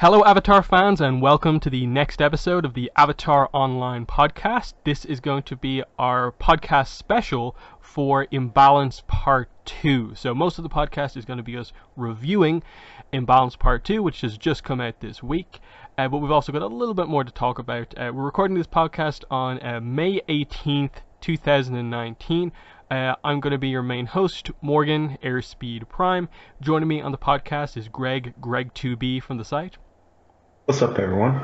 Hello, Avatar fans, and welcome to the next episode of the Avatar Online podcast. This is going to be our podcast special for Imbalance Part 2. So most of the podcast is going to be us reviewing Imbalance Part 2, which has just come out this week. But we've also got a little bit more to talk about. We're recording this podcast on May 18th, 2019. I'm going to be your main host, Morgan, Airspeed Prime. Joining me on the podcast is Greg2B from the site. What's up, everyone?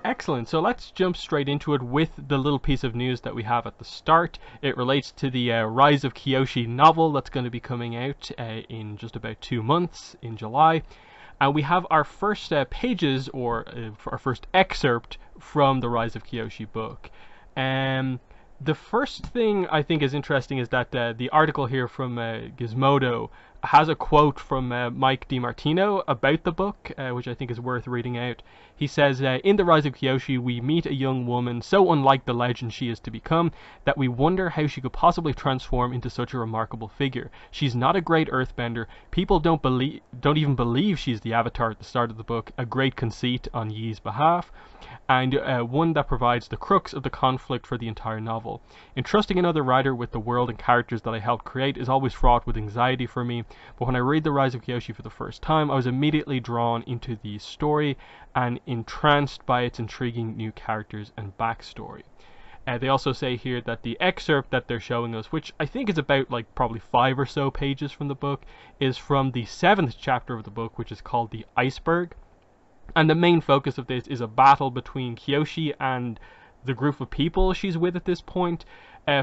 Excellent. So let's jump straight into it with the little piece of news that we have at the start. It relates to the Rise of Kyoshi novel that's going to be coming out in just about 2 months, in July. And we have our first pages, or our first excerpt from the Rise of Kyoshi book. The first thing I think is interesting is that the article here from Gizmodo has a quote from Mike DiMartino about the book, which I think is worth reading out. He says, in The Rise of Kyoshi, we meet a young woman so unlike the legend she is to become that we wonder how she could possibly transform into such a remarkable figure. She's not a great earthbender. People don't even believe she's the Avatar at the start of the book, a great conceit on Yi's behalf, and one that provides the crux of the conflict for the entire novel. Entrusting another writer with the world and characters that I helped create is always fraught with anxiety for me, but when I read The Rise of Kyoshi for the first time, I was immediately drawn into the story and entranced by its intriguing new characters and backstory. They also say here that the excerpt that they're showing us, which I think is about probably 5 or so pages from the book, is from the 7th chapter of the book, which is called The Iceberg. And the main focus of this is a battle between Kyoshi and the group of people she's with at this point,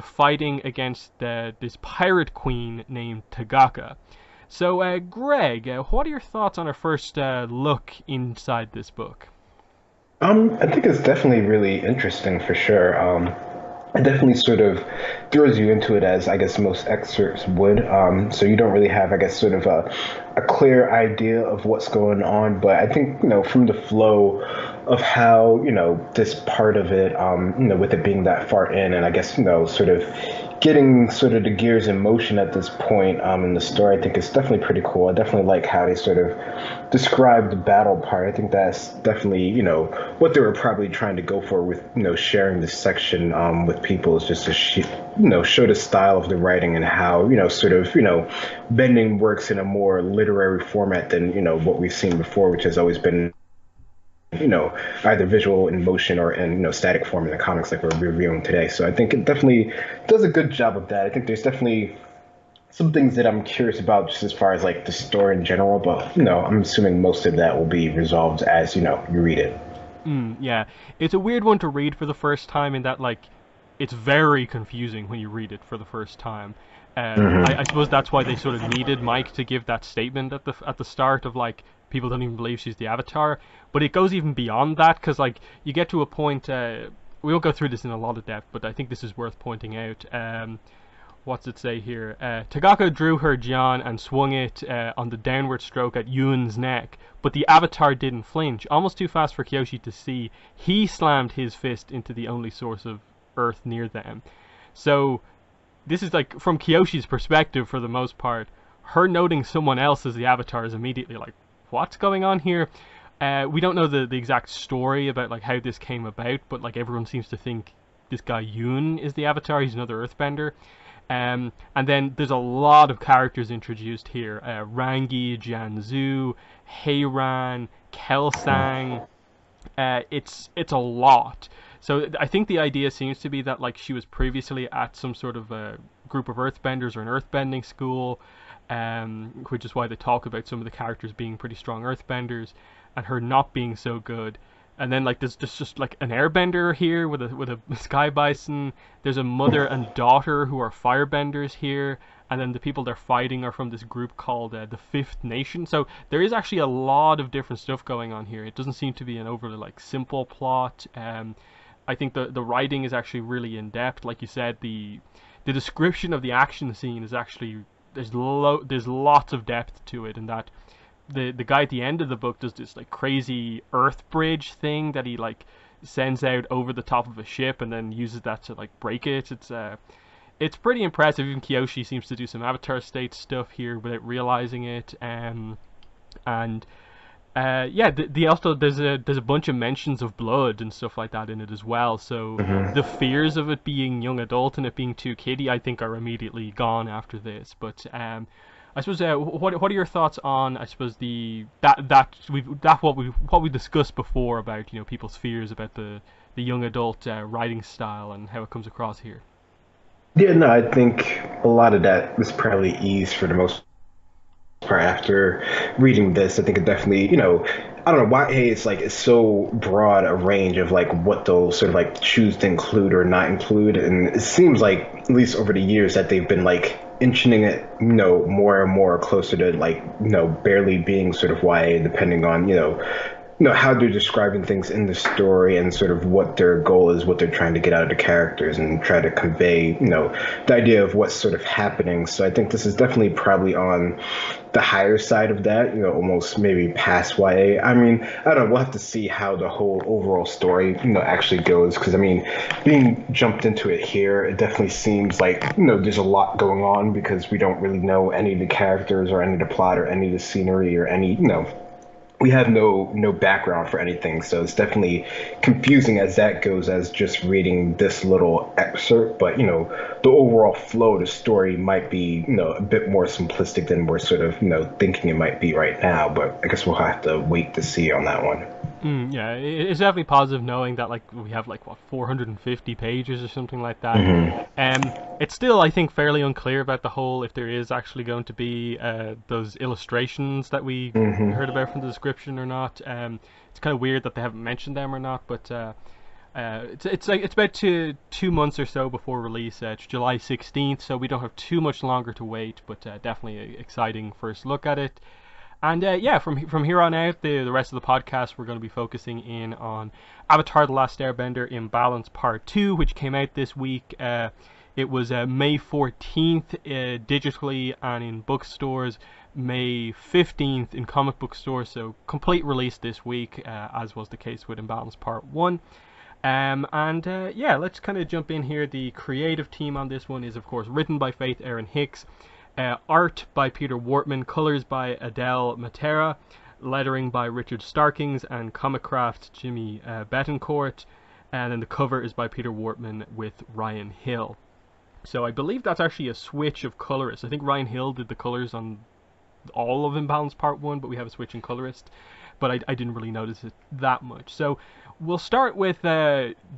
fighting against this pirate queen named Tagaka. So, Greg, what are your thoughts on our first look inside this book? I think it's definitely really interesting for sure. It definitely sort of throws you into it as I guess most excerpts would. So you don't really have, I guess, sort of a clear idea of what's going on. But I think, from the flow of how, this part of it, with it being that far in and I guess, sort of getting sort of the gears in motion at this point in the story, I think it's definitely pretty cool. I definitely like how they sort of describe the battle part. I think that's definitely, what they were probably trying to go for with, sharing this section with people is just to, show the style of the writing and how, sort of, bending works in a more literary format than, what we've seen before, which has always been either visual in motion or in, static form in the comics like we're reviewing today. So I think it definitely does a good job of that. I think there's definitely some things that I'm curious about just as far as the story in general, but, I'm assuming most of that will be resolved as, you read it. Yeah, it's a weird one to read for the first time in that, it's very confusing when you read it for the first time. I suppose that's why they sort of needed Mike to give that statement at the start of people don't even believe she's the Avatar, but it goes even beyond that because you get to a point. We won't go through this in a lot of depth, but I think this is worth pointing out. What's it say here? Tagaka drew her Jian and swung it on the downward stroke at Yun's neck, but the Avatar didn't flinch. Almost too fast for Kyoshi to see, he slammed his fist into the only source of earth near them. So this is from Kyoshi's perspective for the most part. Her noting someone else as the Avatar is immediately what's going on here? We don't know the exact story about how this came about, but everyone seems to think this guy Yun is the Avatar. He's another earthbender. And then there's a lot of characters introduced here. Rangi, Jianzhu, Heiran, Kelsang. It's a lot. So I think the idea seems to be that she was previously at some sort of a group of earthbenders or an earthbending school, which is why they talk about some of the characters being pretty strong earthbenders and her not being so good. And then there's just an airbender here with a sky bison. There's a mother and daughter who are firebenders here, and then the people they're fighting are from this group called the Fifth Nation. So there is actually a lot of different stuff going on here. It doesn't seem to be an overly simple plot. I think the writing is actually really in depth. Like you said, the description of the action scene is actually there's lots of depth to it, and that the guy at the end of the book does this crazy earth bridge thing that he sends out over the top of a ship and then uses that to break it. It's pretty impressive. Even Kyoshi seems to do some Avatar state stuff here without realizing it. And Yeah, also there's a bunch of mentions of blood and stuff like that in it as well. So the Hmm. fears of it being young adult and it being too kiddie, I think, are immediately gone after this. But I suppose what are your thoughts on, I suppose, the that what we discussed before about, people's fears about the young adult writing style and how it comes across here. Yeah, no, I think a lot of that was probably eased for the most part after reading this. I think it definitely, I don't know why. Hey, it's like it's so broad a range of like what they'll sort of like choose to include or not include, and it seems like at least over the years that they've been like inching it, more and more closer to like, barely being sort of YA, depending on, how they're describing things in the story and sort of what their goal is, what they're trying to get out of the characters and try to convey, the idea of what's sort of happening. So I think this is definitely probably on the higher side of that, almost maybe past YA. I mean, I don't know, we'll have to see how the whole overall story, actually goes. Because I mean, being jumped into it here, it definitely seems like, there's a lot going on because we don't really know any of the characters or any of the plot or any of the scenery or any, we have no background for anything, so it's definitely confusing as that goes, as just reading this little excerpt. But the overall flow of the story might be, a bit more simplistic than we're sort of, thinking it might be right now. But I guess we'll have to wait to see on that one. Yeah, it's definitely positive knowing that like we have like what 450 pages or something like that. Hmm. It's still, I think, fairly unclear about the whole, if there is actually going to be those illustrations that we heard Hmm. about from the description or not. It's kind of weird that they haven't mentioned them or not, but it's like it's about 2 months or so before release. It's July 16th, so we don't have too much longer to wait, but definitely a exciting first look at it. And yeah, from here on out, the rest of the podcast, we're going to be focusing in on Avatar: The Last Airbender Imbalance Part 2, which came out this week. It was May 14th digitally and in bookstores, May 15th in comic book stores, so complete release this week, as was the case with Imbalance Part 1. And yeah, let's kind of jump in here. The creative team on this one is, of course, written by Faith Erin Hicks, art by Peter Wortman, colors by Adele Matera, lettering by Richard Starkings, and comic craft Jimmy Betancourt. And then the cover is by Peter Wortman with Ryan Hill. So I believe that's actually a switch of colorists. I think Ryan Hill did the colors on all of Imbalance Part 1, but we have a switch in colorist. But I didn't really notice it that much. So we'll start with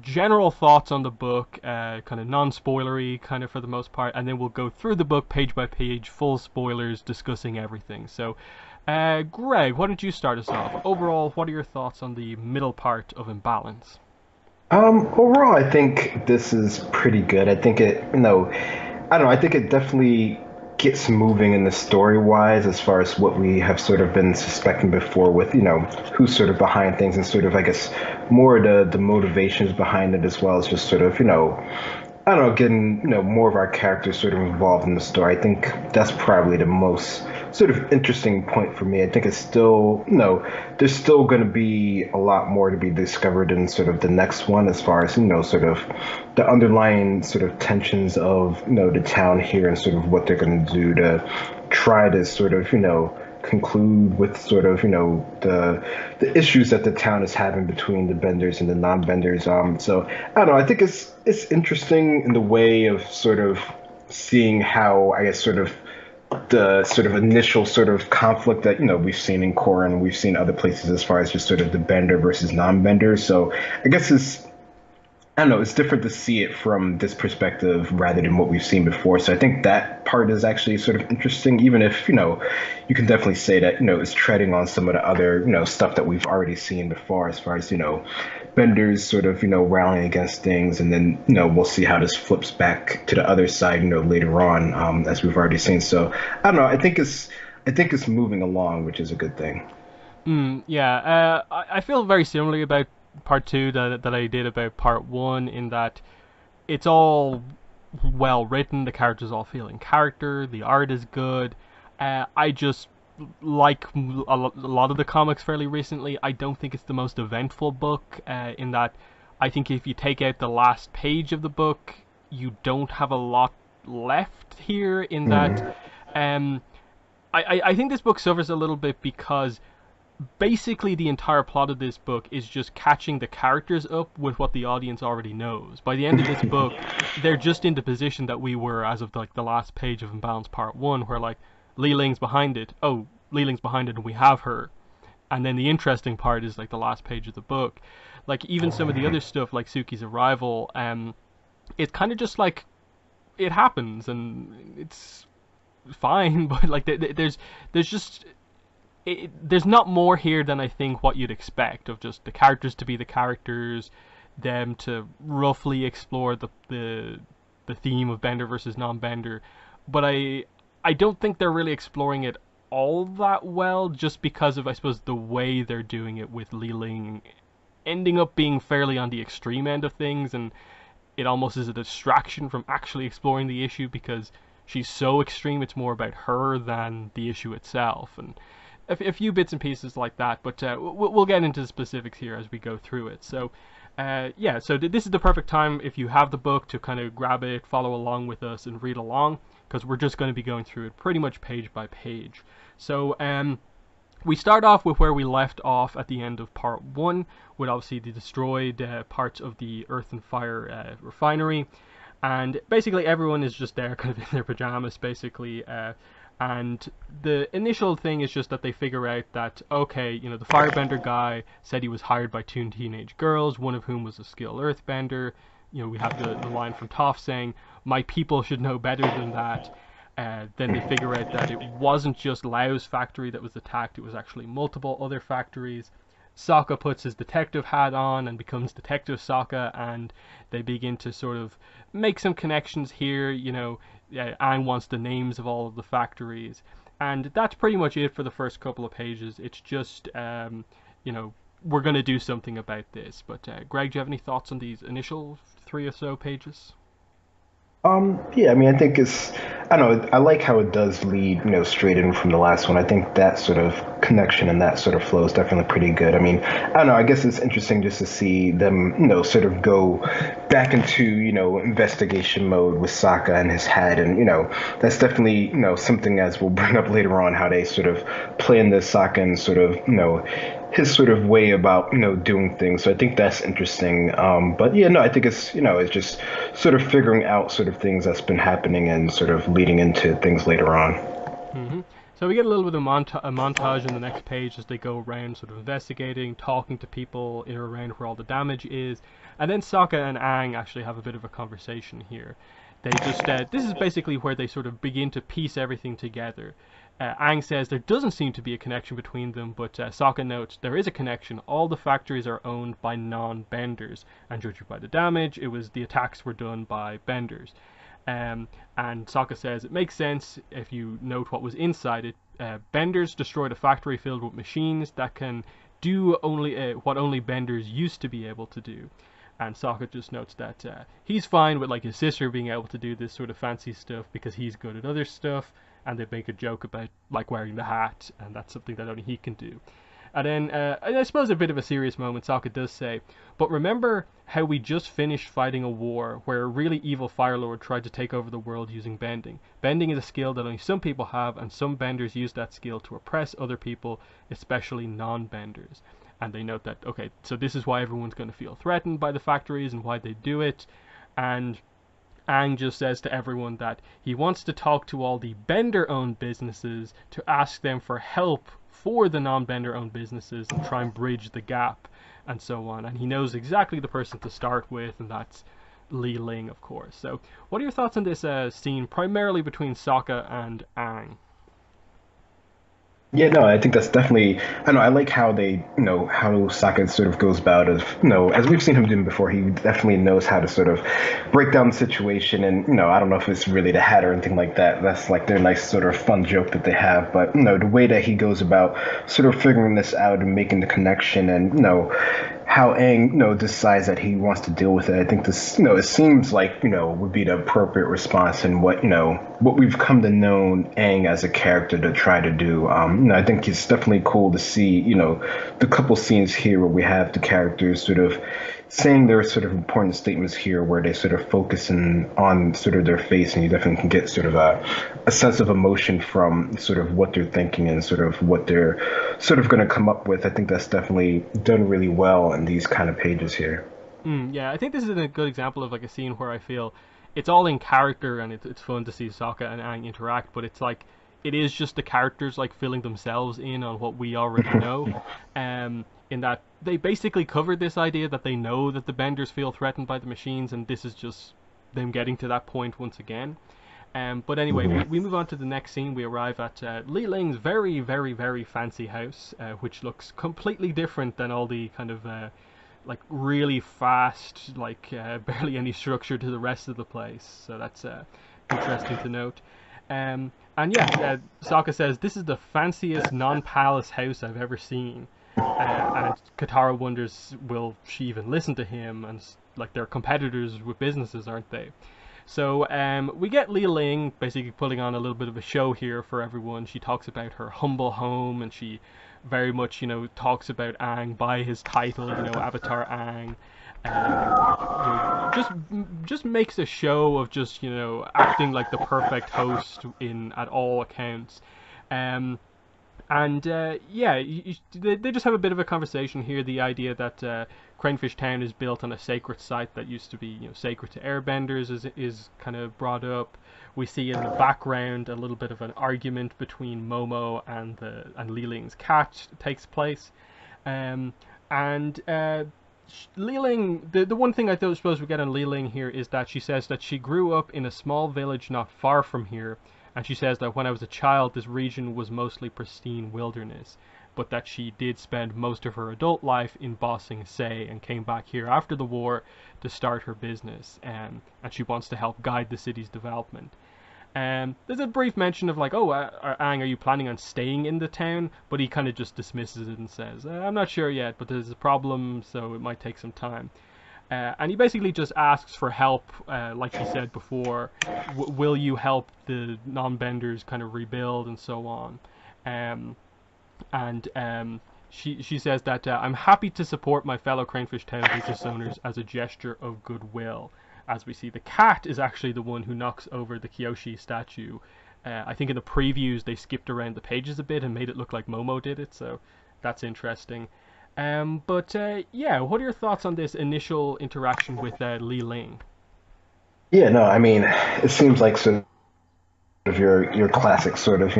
general thoughts on the book, kind of non-spoilery, kind of for the most part, and then we'll go through the book page by page, full spoilers, discussing everything. So, Greg, why don't you start us off? Overall, what are your thoughts on the middle part of Imbalance? Overall, I think this is pretty good. I think it, I don't know. I think it definitely gets moving in the story wise as far as what we have sort of been suspecting before with, who's sort of behind things and sort of, I guess, more the motivations behind it as well as just sort of, I don't know, getting, more of our characters sort of involved in the story. I think that's probably the most sort of interesting point for me. I think it's still, there's still going to be a lot more to be discovered in sort of the next one as far as, sort of the underlying sort of tensions of, the town here and sort of what they're going to do to try to sort of, conclude with sort of, the issues that the town is having between the benders and the non-benders. So I don't know. I think it's interesting in the way of sort of seeing how, I guess, sort of the sort of initial sort of conflict that, we've seen in Korra and we've seen other places as far as just sort of the bender versus non-bender. So I guess it's, I don't know, it's different to see it from this perspective rather than what we've seen before. So I think that part is actually sort of interesting, even if, you can definitely say that, it's treading on some of the other, stuff that we've already seen before as far as, Bender's sort of, rallying against things. And then, we'll see how this flips back to the other side, later on, as we've already seen. So I don't know. I think it's moving along, which is a good thing. Yeah, I feel very similarly about part two that I did about part one, in that it's all well written, the characters all feel in character, the art is good. I just like a lot of the comics fairly recently. I don't think it's the most eventful book, in that I think if you take out the last page of the book, you don't have a lot left here, in that Mm-hmm. um, I think this book suffers a little bit because basically the entire plot of this book is just catching the characters up with what the audience already knows. By the end of this book, they're just in the position that we were as of like the last page of Imbalance Part 1, where like Li Ling's behind it. Oh, Li Ling's behind it and we have her. And then the interesting part is like the last page of the book. Like even some of the other stuff like Suki's arrival, it's kind of just like it happens and it's fine, but like there's just there's not more here than I think what you'd expect of just the characters to be the characters, them to roughly explore the theme of Bender versus non-Bender, but I don't think they're really exploring it all that well, just because of I suppose the way they're doing it, with Li Ling ending up being fairly on the extreme end of things, and it almost is a distraction from actually exploring the issue because she's so extreme. It's more about her than the issue itself, and a few bits and pieces like that, but we'll get into the specifics here as we go through it. So, yeah, so this is the perfect time if you have the book to kind of grab it, follow along with us, and read along, because we're just going to be going through it pretty much page by page. So, we start off with where we left off at the end of part 1, with obviously the destroyed parts of the Earth and Fire refinery, and basically everyone is just there kind of in their pajamas, basically, and the initial thing is just that they figure out that, okay, you know, the firebender guy said he was hired by 2 teenage girls, one of whom was a skilled earthbender. You know, we have the line from Toph saying, "My people should know better than that." Then they figure out that it wasn't just Lao's factory that was attacked, it was actually multiple other factories. Sokka puts his detective hat on and becomes Detective Sokka, and they begin to sort of make some connections here. You know, Aang wants the names of all of the factories, and that's pretty much it for the first couple of pages. It's just, you know, we're going to do something about this. But Greg, do you have any thoughts on these initial 3 or so pages? Yeah, I mean, I think I don't know, I like how it does lead, straight in from the last one. I think that sort of connection and that sort of flow is definitely pretty good. I mean, I don't know, I guess it's interesting just to see them, sort of go back into, investigation mode with Sokka and his hat. And, that's definitely, something as we'll bring up later on, how they sort of play in this Sokka and sort of, his sort of way about doing things. So I think that's interesting. But yeah, no, I think it's just sort of figuring out sort of things that's been happening and sort of leading into things later on. Mm-hmm. So we get a little bit of a montage in the next page as they go around sort of investigating, talking to people in or around where all the damage is, and then Sokka and Aang actually have a bit of a conversation here. They just this is basically where they sort of begin to piece everything together. Aang says there doesn't seem to be a connection between them, but Sokka notes there is a connection. All the factories are owned by non-benders, and judging by the damage, the attacks were done by benders. And Sokka says it makes sense if you note what was inside it. Benders destroyed a factory filled with machines that can do only what only benders used to be able to do. And Sokka just notes that he's fine with like his sister being able to do this sort of fancy stuff because he's good at other stuff, and they make a joke about like wearing the hat, and that's something that only he can do. And then, I suppose a bit of a serious moment, Sokka does say, but remember how we just finished fighting a war where a really evil Fire Lord tried to take over the world using bending. Bending is a skill that only some people have, and some benders use that skill to oppress other people, especially non-benders. And they note that, okay, so this is why everyone's going to feel threatened by the factories and why they do it. And Aang just says to everyone that he wants to talk to all the bender-owned businesses to ask them for help for the non-bender-owned businesses and try and bridge the gap and so on. And he knows exactly the person to start with, and that's Li Ling, of course. So what are your thoughts on this scene, primarily between Sokka and Aang? Yeah, no, I think that's definitely. I know. I like how they, how Sokka sort of goes about it. As we've seen him do before, he definitely knows how to sort of break down the situation. And I don't know if it's really the hat or anything like that. That's like their nice sort of fun joke that they have. But the way that he goes about sort of figuring this out and making the connection, and how Aang, decides that he wants to deal with it. I think this, it seems like, would be the appropriate response, and what we've come to know Aang as a character to try to do. I think it's definitely cool to see, the couple scenes here where we have the characters sort of saying their sort of important statements here, where they sort of focus on sort of their face, and you definitely can get sort of a sense of emotion from sort of what they're thinking and sort of what they're sort of going to come up with. I think that's definitely done really well in these kind of pages here. Yeah, I think this is a good example of like a scene where I feel it's all in character and it's fun to see Sokka and Aang interact, but it's like it is just the characters like filling themselves in on what we already know. In that they basically covered this idea that they know that the Benders feel threatened by the machines, and this is just them getting to that point once again. But anyway, we move on to the next scene. We arrive at Li Ling's very, very, very fancy house, which looks completely different than all the kind of like really fast, like barely any structure to the rest of the place. So that's interesting to note. And yeah, Sokka says this is the fanciest non-palace house I've ever seen. And Katara wonders, will she even listen to him? And like they're competitors with businesses, aren't they? So we get Li Ling basically putting on a little bit of a show here for everyone. She talks about her humble home, and she very much, talks about Aang by his title, Avatar Aang. Just makes a show of just, acting like the perfect host in at all accounts. Um, and yeah, they just have a bit of a conversation here. The idea that Cranefish Town is built on a sacred site that used to be, sacred to airbenders is kind of brought up. We see in the background a little bit of an argument between Momo and Li Ling's cat takes place. Um, and Li Ling, the one thing I suppose we get on Li Ling here is that she says that she grew up in a small village not far from here, and she says that when I was a child, this region was mostly pristine wilderness, but that she did spend most of her adult life in Ba Sing Se and came back here after the war to start her business, and she wants to help guide the city's development. There's a brief mention of like, oh, Aang, are you planning on staying in the town? But he kind of just dismisses it and says, I'm not sure yet, but there's a problem, so it might take some time. And he basically just asks for help, like he said before. Will you help the non-benders kind of rebuild and so on? And she says that I'm happy to support my fellow Cranefish Town business owners as a gesture of goodwill. As we see, the cat is actually the one who knocks over the Kyoshi statue. I think in the previews they skipped around the pages a bit and made it look like Momo did it, so that's interesting. But yeah, what are your thoughts on this initial interaction with Li Ling? Yeah, no, I mean, it seems like sort of your classic sort of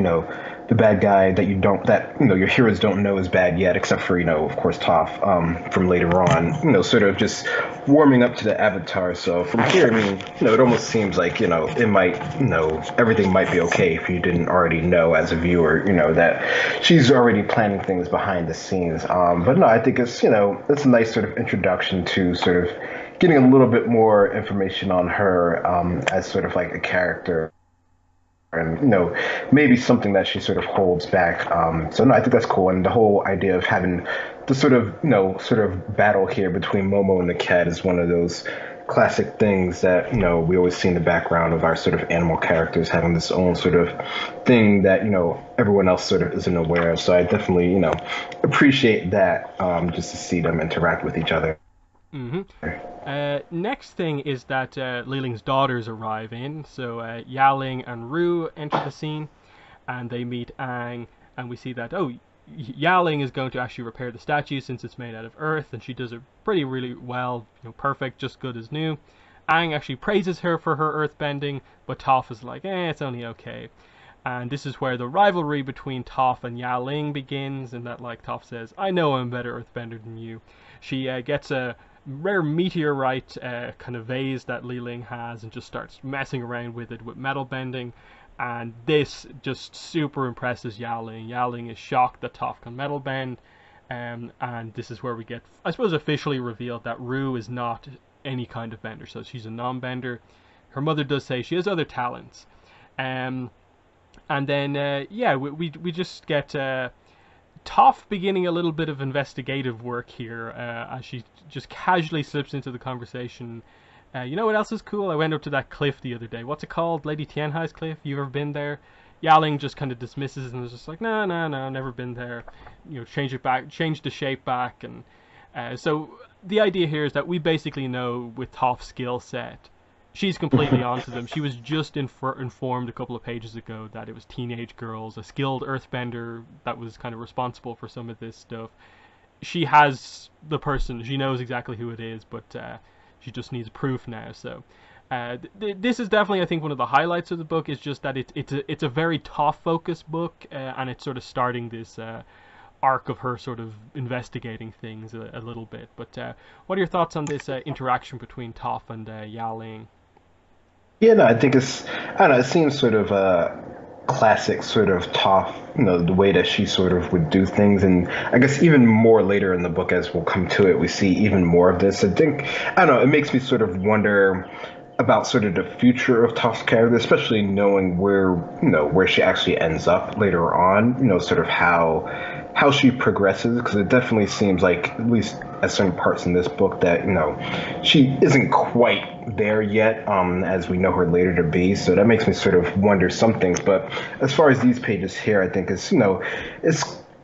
the bad guy that your heroes don't know is bad yet, except for of course Toph from later on, sort of just warming up to the Avatar. So from here, I mean, it almost seems like it might everything might be okay if you didn't already know as a viewer, that she's already planning things behind the scenes. But no, I think it's a nice sort of introduction to sort of getting a little bit more information on her as sort of like a character, and maybe something that she sort of holds back. So no, I think that's cool, and the whole idea of having the sort of sort of battle here between Momo and the cat is one of those classic things that we always see in the background of our sort of animal characters having this own sort of thing that everyone else sort of isn't aware of. So I definitely appreciate that, just to see them interact with each other. Mm-hmm. Next thing is that Li Ling's daughters arrive in. So Yaling and Ru enter the scene, and they meet Aang, and we see that Yaling is going to actually repair the statue since it's made out of earth, and she does it really well, perfect, just good as new. Aang actually praises her for her earthbending, but Toph is like, it's only okay. And this is where the rivalry between Toph and Yaling begins, and that like Toph says, I know I'm a better earthbender than you. She gets a rare meteorite kind of vase that Li Ling has and just starts messing around with it with metal bending, and this just super impresses Yaling. Yaling is shocked that Toph can metal bend, and this is where we get, I suppose, officially revealed that Ru is not any kind of bender, so she's a non-bender. Her mother does say she has other talents, and then yeah, we just get Toph beginning a little bit of investigative work here, as she just casually slips into the conversation. You know what else is cool? I went up to that cliff the other day. What's it called? Lady Tianhai's cliff? You ever been there? Yaling just kind of dismisses and is just like, no, never been there. Change it back, change the shape back, and so the idea here is that we basically know with Toph's skill set, she's completely onto them. She was just informed a couple of pages ago that it was teenage girls, a skilled earthbender that was kind of responsible for some of this stuff. She has the person, she knows exactly who it is, but she just needs proof now. So this is definitely, I think, one of the highlights of the book is just that it's a very Toph focused book, and it's sort of starting this arc of her sort of investigating things a little bit. But what are your thoughts on this interaction between Toph and Yaling? Yeah, no, I think I don't know, it seems sort of classic sort of tough, the way that she sort of would do things. And I guess even more later in the book, as we'll come to it, we see even more of this. I think, I don't know, it makes me sort of wonder about sort of the future of Toph's character, especially knowing where she actually ends up later on, sort of how she progresses, because it definitely seems like, at least at certain parts in this book, that she isn't quite there yet, as we know her later to be. So that makes me sort of wonder some things. But as far as these pages here, I think it's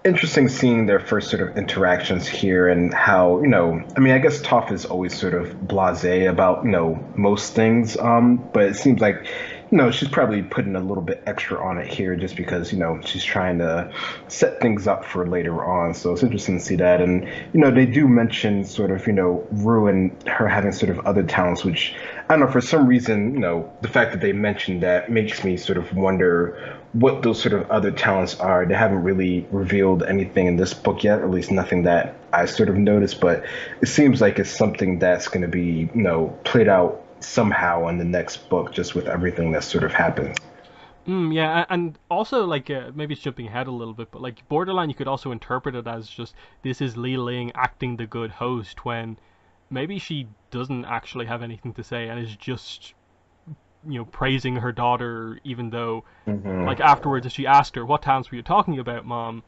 interesting seeing their first sort of interactions here, and how, I mean, I guess Toph is always sort of blasé about, most things, but it seems like, she's probably putting a little bit extra on it here, just because, she's trying to set things up for later on. So it's interesting to see that. And, they do mention sort of, Rue and her having sort of other talents, which, I don't know, for some reason, the fact that they mentioned that makes me sort of wonder what those sort of other talents are. They haven't really revealed anything in this book yet, or at least nothing that I sort of noticed, but it seems like it's something that's going to be, played out somehow in the next book, just with everything that sort of happens. Yeah, and also like maybe it's jumping ahead a little bit, but like borderline, you could also interpret it as just this is Li Ling acting the good host when maybe she doesn't actually have anything to say and is just praising her daughter, even though like Hmm. afterwards if she asked her what towns were you talking about, mom,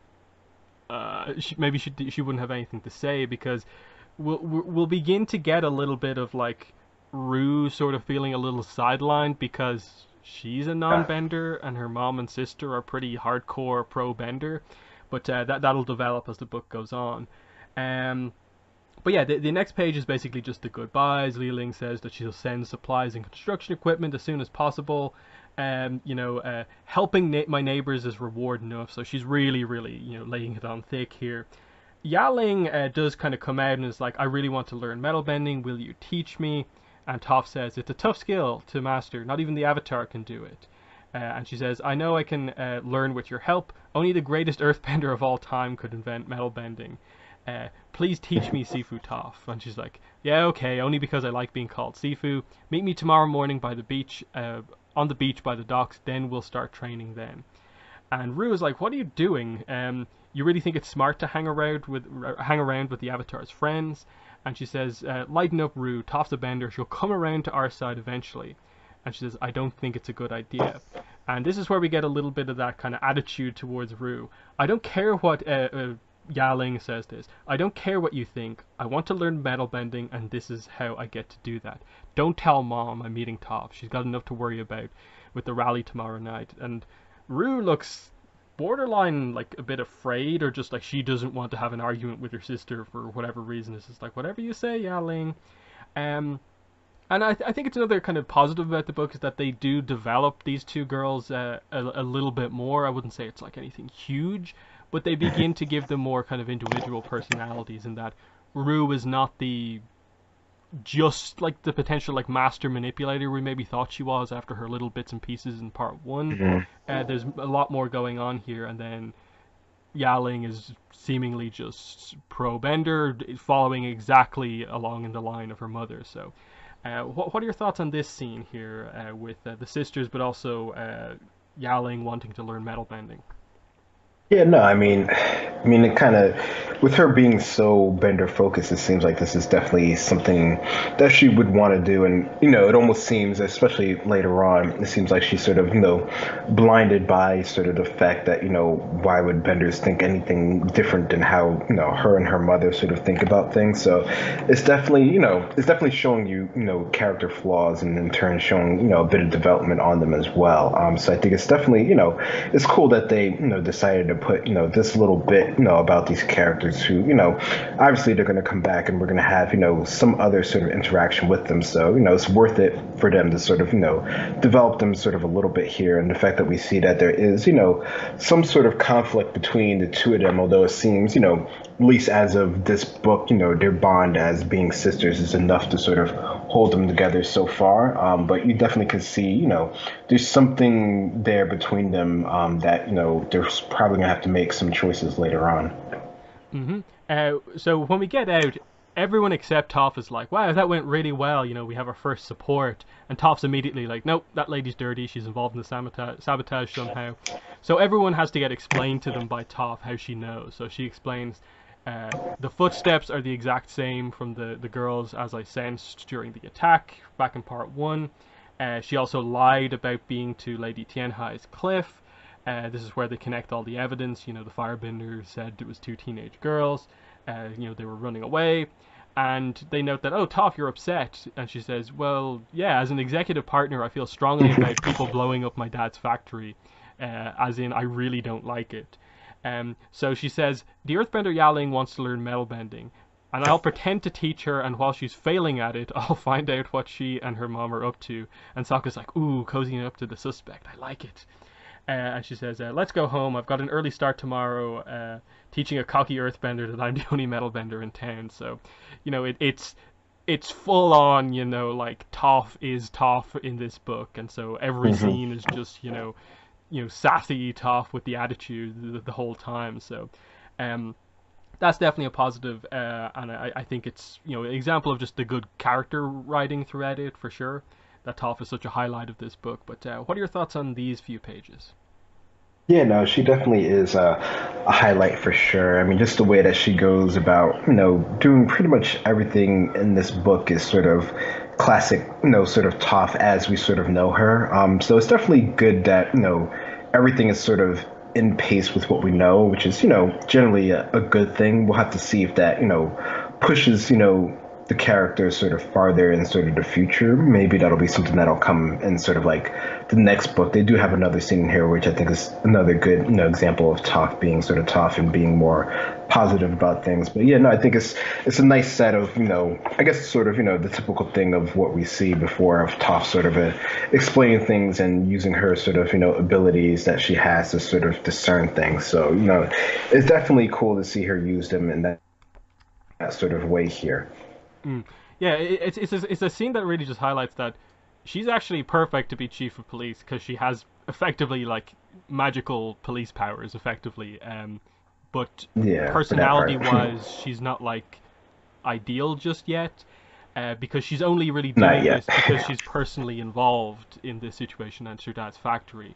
maybe she wouldn't have anything to say, because we'll begin to get a little bit of like Rue sort of feeling a little sidelined because she's a non-bender and her mom and sister are pretty hardcore pro-bender, but that'll develop as the book goes on. Um, but yeah, the next page is basically just the goodbyes. Li Ling says that she'll send supplies and construction equipment as soon as possible. Helping my neighbors is reward enough. So she's really, really, laying it on thick here. Yaling does kind of come out and is like, I really want to learn metal bending. Will you teach me? And Toph says, it's a tough skill to master. Not even the Avatar can do it. And she says, I know I can learn with your help. Only the greatest earthbender of all time could invent metal bending. Please teach me Sifu Toph. And she's like, yeah, okay, only because I like being called Sifu. Meet me tomorrow morning by the beach, on the beach by the docks, then we'll start training then. And Rue is like, what are you doing? You really think it's smart to hang around with the Avatar's friends? And she says, lighten up, Rue. Toph's a bender. She'll come around to our side eventually. And she says, I don't think it's a good idea. And this is where we get a little bit of that kind of attitude towards Rue. I don't care what Yaling says this. I don't care what you think. I want to learn metal bending, and this is how I get to do that. Don't tell Mom I'm meeting Toph. She's got enough to worry about with the rally tomorrow night. And Rue looks borderline like a bit afraid, or just like she doesn't want to have an argument with her sister for whatever reason. It's just like, whatever you say, Yaling. Um, and I think it's another kind of positive about the book is that they do develop these two girls a little bit more. I wouldn't say it's like anything huge, but they begin to give them more kind of individual personalities, in that Rue is not the just like the potential like master manipulator we maybe thought she was after her little bits and pieces in part one. Hmm. There's a lot more going on here, and then Yaling is seemingly just pro Bender, following exactly along in the line of her mother. So, what are your thoughts on this scene here with the sisters, but also Yaling wanting to learn metal bending? Yeah, no, I mean, it kind of, with her being so bender focused, it seems like this is definitely something that she would want to do. And, it almost seems, especially later on, it seems like she's sort of, blinded by sort of the fact that, why would benders think anything different than how, her and her mother sort of think about things. So it's definitely showing you, character flaws, and in turn showing, a bit of development on them as well. So I think it's definitely, it's cool that they, decided to put, this little bit, about these characters who, obviously they're going to come back and we're going to have, some other sort of interaction with them. So, it's worth it for them to sort of, develop them sort of a little bit here. And the fact that we see that there is, some sort of conflict between the two of them, although it seems, at least as of this book, their bond as being sisters is enough to sort of hold them together so far. But you definitely can see, there's something there between them that, they're probably going to have to make some choices later on. So when we get out, everyone except Toph is like, wow, that went really well. We have our first support. And Toph's immediately like, nope, that lady's dirty. She's involved in the sabotage somehow. So everyone has to get explained to them by Toph how she knows. So she explains, the footsteps are the exact same from the girls as I sensed during the attack back in part 1. She also lied about being to Lady Tianhai's cliff. This is where they connect all the evidence. The firebender said it was 2 teenage girls. They were running away. And they note that, oh, Toph, you're upset. And she says, well, yeah, as an executive partner, I feel strongly about people blowing up my dad's factory. As in, I really don't like it. So she says, the earthbender Yaling wants to learn metal bending. And I'll pretend to teach her, and while she's failing at it, I'll find out what she and her mom are up to. And Sokka's like, ooh, cozying up to the suspect. I like it. And she says, let's go home. I've got an early start tomorrow, teaching a cocky earthbender that I'm the only metal bender in town. So, it's full on, like Toph is Toph in this book. And so every scene is just, sassy Toph with the attitude the whole time. So, that's definitely a positive, and I think it's an example of just the good character writing throughout it for sure. That Toph is such a highlight of this book. But what are your thoughts on these few pages? Yeah, no, she definitely is a highlight for sure. I mean, just the way that she goes about, doing pretty much everything in this book is sort of classic, sort of Toph as we sort of know her. So it's definitely good that, everything is sort of in pace with what we know, which is, generally a good thing. We'll have to see if that, pushes, the character sort of farther in sort of the future. Maybe that'll be something that'll come in sort of like the next book. They do have another scene here, which I think is another good, example of Toph being sort of Toph and being more positive about things. But yeah, no, I think it's a nice set of, I guess sort of, the typical thing of what we see before of Toph sort of explaining things and using her sort of, abilities that she has to sort of discern things. So, it's definitely cool to see her use them in that sort of way here. Yeah, it's a scene that really just highlights that she's actually perfect to be chief of police because she has effectively like magical police powers, effectively. But Yeah, personality-wise, she's not like ideal just yet. Because she's only really Not doing yet. this because she's personally involved in this situation at her dad's factory.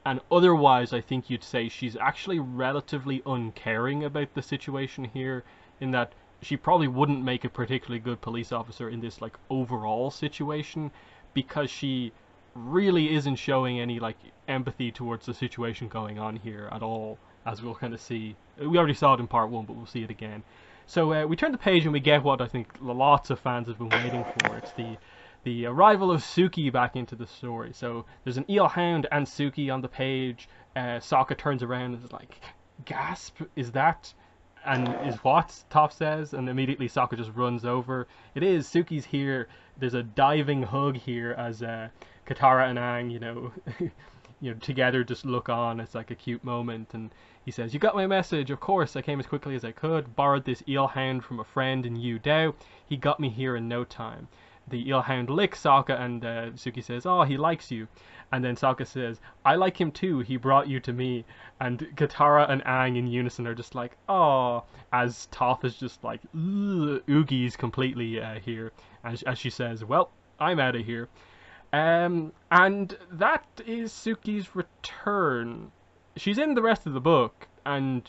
And otherwise, I think you'd say she's actually relatively uncaring about the situation here, in that she probably wouldn't make a particularly good police officer in this like overall situation, because she really isn't showing any like empathy towards the situation going on here at all, as we'll kind of see. We already saw it in part 1, but we'll see it again. So we turn the page and we get what I think lots of fans have been waiting for. It's the arrival of Suki back into the story. So there's an eel hound and Suki on the page. Sokka turns around and is like, gasp, is that? And is what? Toph says, and immediately Sokka just runs over. It is, Suki's here. There's a diving hug here as Katara and Aang, together just look on. It's like a cute moment, and he says, "You got my message, of course. I came as quickly as I could. Borrowed this eel hound from a friend in Yu Dao. He got me here in no time." The eel hound licks Sokka, and Suki says, "Oh, he likes you." And then Sokka says, "I like him too. He brought you to me." And Katara and Aang in unison are just like, "Oh," as Toph is just like, oogies completely here, as she says, "Well, I'm out of here." And that is Suki's return. She's in the rest of the book, and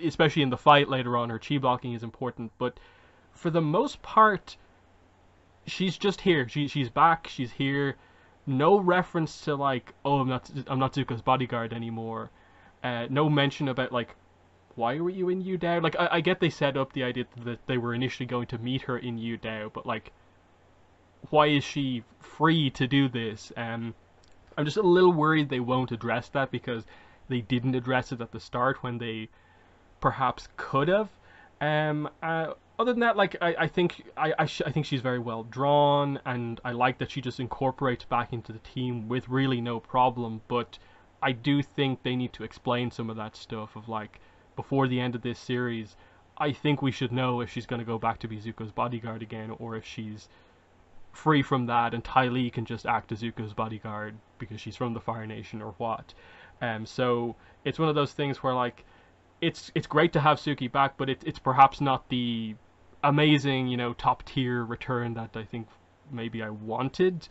especially in the fight later on, her chi blocking is important. But for the most part, she's just here. She's back. She's here. No reference to like, oh, I'm not Zuko's bodyguard anymore. No mention about like, why were you in Yu Dao? Like, I get they set up the idea that they were initially going to meet her in Yu Dao, but like, why is she free to do this? I'm just a little worried they won't address that, because they didn't address it at the start when they perhaps could have. Other than that, like I think I think she's very well drawn, and I like that she just incorporates back into the team with really no problem. But I do think they need to explain some of that stuff of like before the end of this series. I think we should know if she's going to go back to be Zuko's bodyguard again, or if she's free from that, and Ty Lee can just act as Zuko's bodyguard because she's from the Fire Nation or what. So it's one of those things where like it's great to have Suki back, but it's perhaps not the amazing, top tier return that I think maybe I wanted.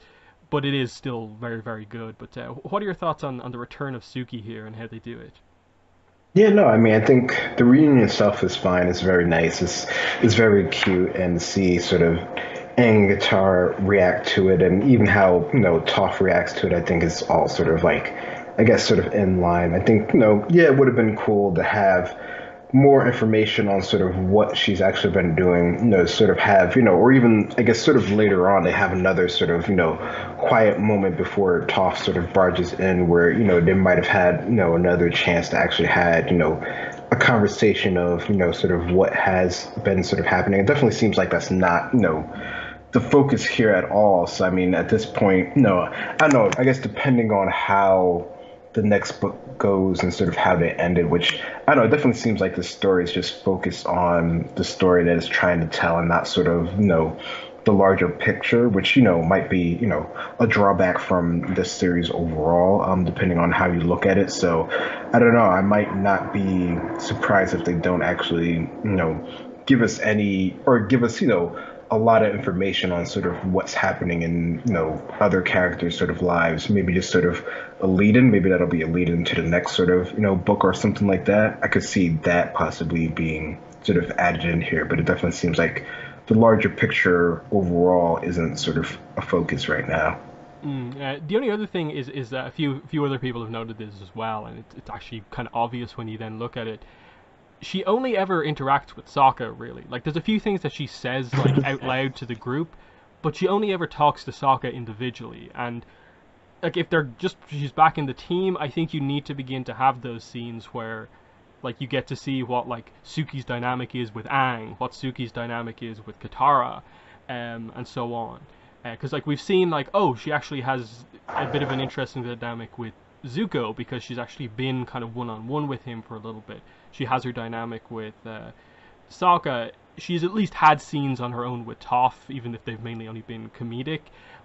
But it is still very, very good. But what are your thoughts on the return of Suki here and how they do it? Yeah, no, I mean, I think the reunion itself is fine. It's very nice. It's very cute, and to see sort of Aang Guitar react to it, and even how Toph reacts to it, I think is all sort of like, I guess, sort of in line. I think yeah, it would have been cool to have more information on sort of what she's actually been doing, sort of have, or even I guess sort of later on they have another sort of, quiet moment before Toph sort of barges in where, they might have had, another chance to actually had, a conversation of, sort of what has been sort of happening. It definitely seems like that's not, the focus here at all. So I mean, at this point, no, I don't know. I guess depending on how the next book goes and sort of how they ended, which I don't know, it definitely seems like the story is just focused on the story that it's trying to tell and not sort of, the larger picture, which, might be, a drawback from this series overall, depending on how you look at it. So I don't know, I might not be surprised if they don't actually, give us any or give us, a lot of information on sort of what's happening in other characters sort of lives, maybe just sort of a lead in, maybe that'll be a lead in to the next sort of book or something like that. I could see that possibly being sort of added in here, but it definitely seems like the larger picture overall isn't sort of a focus right now. The only other thing is that a few other people have noted this as well, and it's actually kind of obvious when you then look at it. She only ever interacts with Sokka, really. Like, there's a few things that she says like out loud to the group, but she only ever talks to Sokka individually. And like, if they're just she's back in the team, I think you need to begin to have those scenes where like you get to see what like Suki's dynamic is with Aang, what Suki's dynamic is with Katara, and so on. Because like we've seen like she actually has a bit of an interesting dynamic with Zuko because she's actually been kind of one on one with him for a little bit. She has her dynamic with Sokka. She's at least had scenes on her own with Toph, even if they've mainly only been comedic.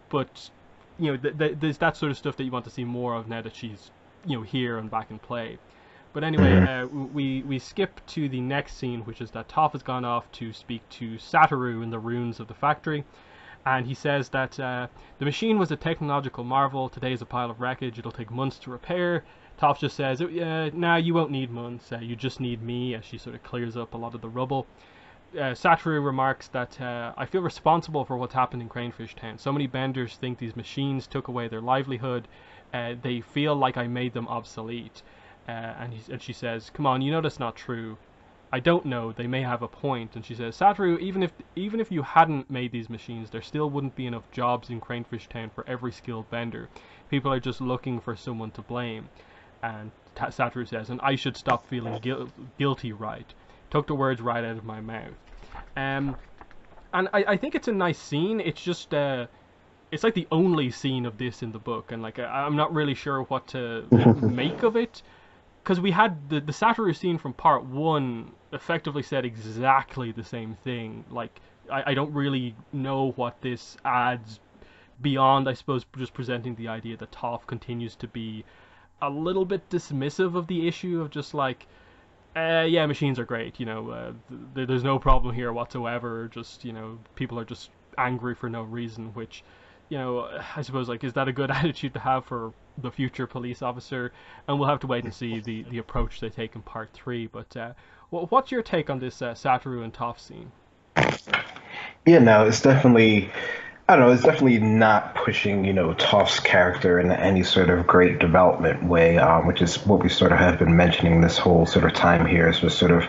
But there's that sort of stuff that you want to see more of now that she's here and back in play. But anyway, we skip to the next scene, which is that Toph has gone off to speak to Satoru in the ruins of the factory, and he says that the machine was a technological marvel. Today is a pile of wreckage. It'll take months to repair. Toph just says, nah, you won't need months. You just need me, as she sort of clears up a lot of the rubble. Satoru remarks that I feel responsible for what's happened in Cranefish Town. So many benders think these machines took away their livelihood. They feel like I made them obsolete. And she says, come on, that's not true. I don't know, they may have a point. And she says, Satoru, even if you hadn't made these machines, there still wouldn't be enough jobs in Cranefish Town for every skilled bender. People are just looking for someone to blame. And Satoru says, and I should stop feeling guilty, right? Took the words right out of my mouth. And I think it's a nice scene. It's just it's like the only scene of this in the book, and like I'm not really sure what to make of it, because we had the Satoru scene from part one effectively said exactly the same thing. Like I don't really know what this adds beyond, I suppose, just presenting the idea that Toph continues to be a little bit dismissive of the issue of just like, yeah, machines are great, there's no problem here whatsoever. Just, people are just angry for no reason, which, I suppose, like, is that a good attitude to have for the future police officer? And we'll have to wait and see the approach they take in part three. But what's your take on this Satoru and Toph scene? Yeah, no, it's definitely, I don't know, it's definitely not pushing, Toph's character in any sort of great development way, which is what we sort of have been mentioning this whole sort of time here. Is just sort of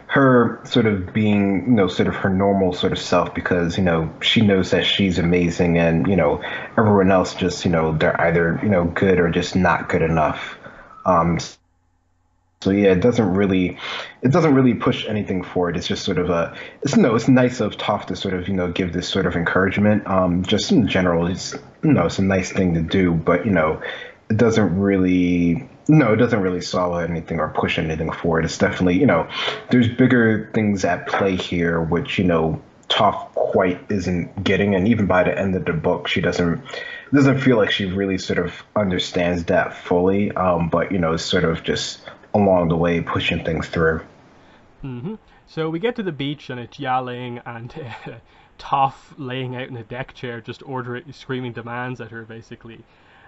her sort of being, sort of her normal sort of self because, she knows that she's amazing and, everyone else just, they're either, good or just not good enough. So yeah, it doesn't really push anything forward. It's just sort of it's nice of Toph to sort of give this sort of encouragement. Just in general, it's a nice thing to do, but it doesn't really solve anything or push anything forward. It's definitely there's bigger things at play here, which Toph quite isn't getting, and even by the end of the book, she doesn't feel like she really sort of understands that fully. But it's sort of just along the way pushing things through. So we get to the beach and it's yelling and Toph laying out in a deck chair, just ordering, screaming demands at her basically.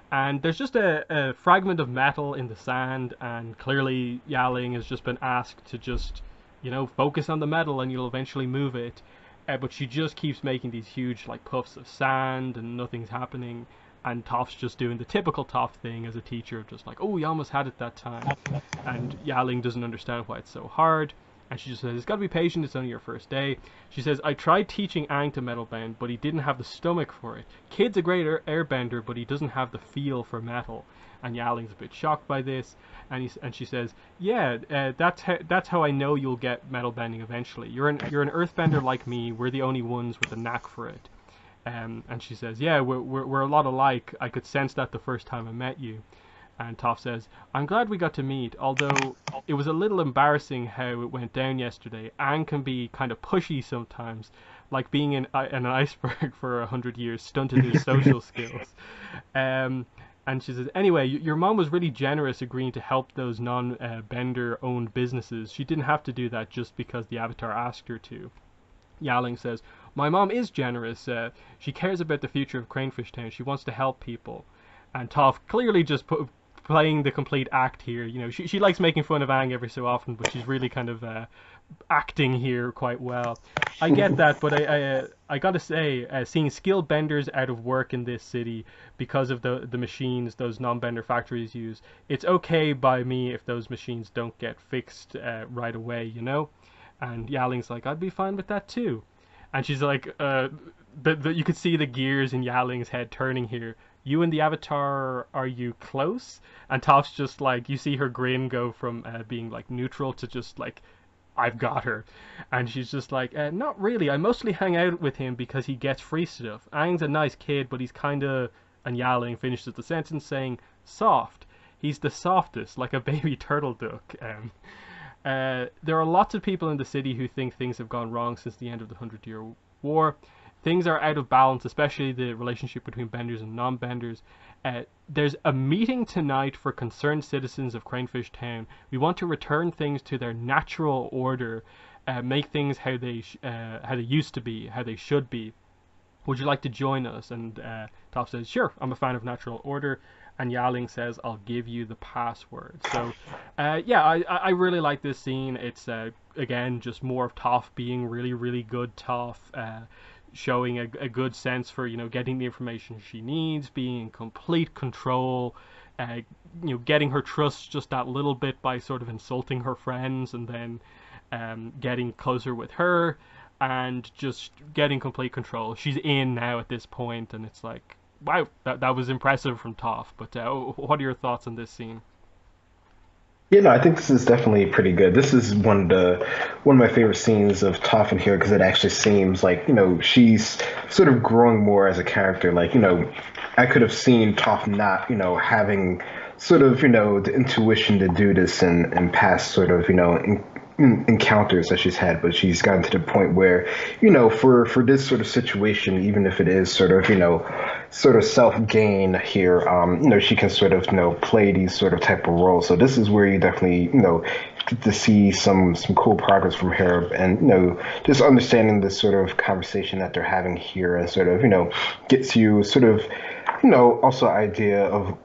And there's just a fragment of metal in the sand, and clearly Yaling has just been asked to just, focus on the metal and you'll eventually move it. But she just keeps making these huge like puffs of sand and nothing's happening. And Toph's just doing the typical Toph thing as a teacher, just like, oh, you almost had it that time. And Yaling doesn't understand why it's so hard. And she just says, it's got to be patient, it's only your first day. She says, I tried teaching Aang to metal bend, but he didn't have the stomach for it. Kid's a great airbender, but he doesn't have the feel for metal. And Yaling's a bit shocked by this. And she says, yeah, that's how I know you'll get metal bending eventually. You're an earthbender like me, we're the only ones with a knack for it. And she says, yeah, we're a lot alike. I could sense that the first time I met you. And Toph says, I'm glad we got to meet, although it was a little embarrassing how it went down yesterday. Aang can be kind of pushy sometimes, like being in an iceberg for 100 years, stunted his social skills. Um, and she says, anyway, your mom was really generous agreeing to help those non-Bender owned businesses. She didn't have to do that just because the Avatar asked her to. Yaling says, my mom is generous. She cares about the future of Cranefish Town. She wants to help people. And Toph clearly just playing the complete act here. She likes making fun of Aang every so often, but she's really kind of acting here quite well. I get that, but I gotta say, seeing skilled benders out of work in this city because of the machines those non-bender factories use, it's okay by me if those machines don't get fixed right away. And Yaling's like, I'd be fine with that too. And she's like, you could see the gears in Yaling's head turning here. You and the Avatar, are you close? And Toph's just like, you see her grin go from being like neutral to just like, I've got her. And she's just like, not really. I mostly hang out with him because he gets free stuff. Aang's a nice kid, but he's kinda. And Yaling finishes the sentence saying, soft. He's the softest, like a baby turtle duck. There are lots of people in the city who think things have gone wrong since the end of the Hundred-Year War. Things are out of balance, especially the relationship between benders and non-benders. There's a meeting tonight for concerned citizens of Cranefish Town. We want to return things to their natural order, make things how they used to be, how they should be. Would you like to join us? And Toph says, sure, I'm a fan of natural order. And Yaling says, I'll give you the password. So, yeah, I really like this scene. It's, again, just more of Toph being really, really good Toph, showing a good sense for, getting the information she needs, being in complete control, getting her trust just that little bit by sort of insulting her friends and then getting closer with her and just getting complete control. She's in now at this point, and it's like, wow, that was impressive from Toph. But what are your thoughts on this scene? I think this is definitely pretty good. This is one of my favorite scenes of Toph in here because it actually seems like she's sort of growing more as a character. Like I could have seen Toph not having sort of the intuition to do this in past sort of encounters that she's had, but she's gotten to the point where for this sort of situation, even if it is sort of self gain here, she can sort of play these sort of type of roles. So this is where you definitely get to see some cool progress from her, and just understanding this sort of conversation that they're having here, and sort of gets you sort of also idea of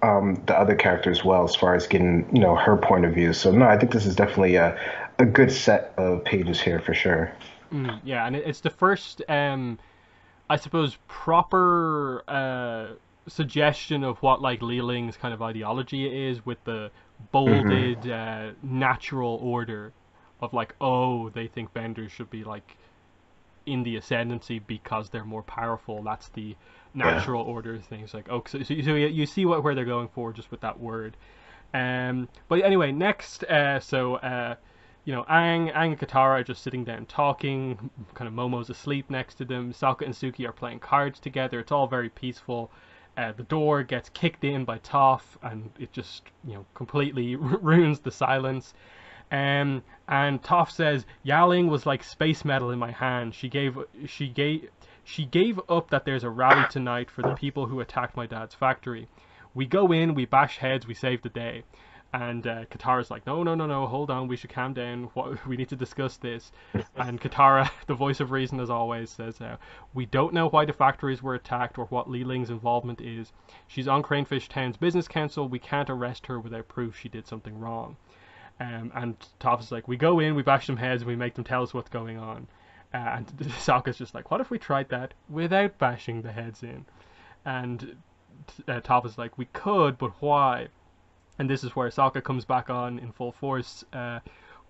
the other character as well, as far as getting her point of view. So no, I think this is definitely a good set of pages here for sure. Yeah, and it's the first, I suppose, proper suggestion of what like Li Ling's kind of ideology is, with the Hmm. bolded natural order of like, oh, they think benders should be like in the ascendancy because they're more powerful. That's the Yeah. natural order thing. It's like, oh, so you see where they're going for just with that word. But anyway, next, Aang and Katara are just sitting down talking. Kind of Momo's asleep next to them. Sokka and Suki are playing cards together. It's all very peaceful. The door gets kicked in by Toph, and it just completely ruins the silence. And Toph says, Yaling was like space metal in my hand. She gave up that there's a rally tonight for the people who attacked my dad's factory. We go in, we bash heads, we save the day. And Katara's like, no, no, no, no, hold on, we should calm down. We need to discuss this. And Katara, the voice of reason as always, says, we don't know why the factories were attacked or what Li Ling's involvement is. She's on Cranefish Town's business council. We can't arrest her without proof she did something wrong. And Toph is like, we go in, we bash them heads, and we make them tell us what's going on. And Sokka's just like, what if we tried that without bashing the heads in? And Toph is like, we could, but why? And this is where Sokka comes back on in full force.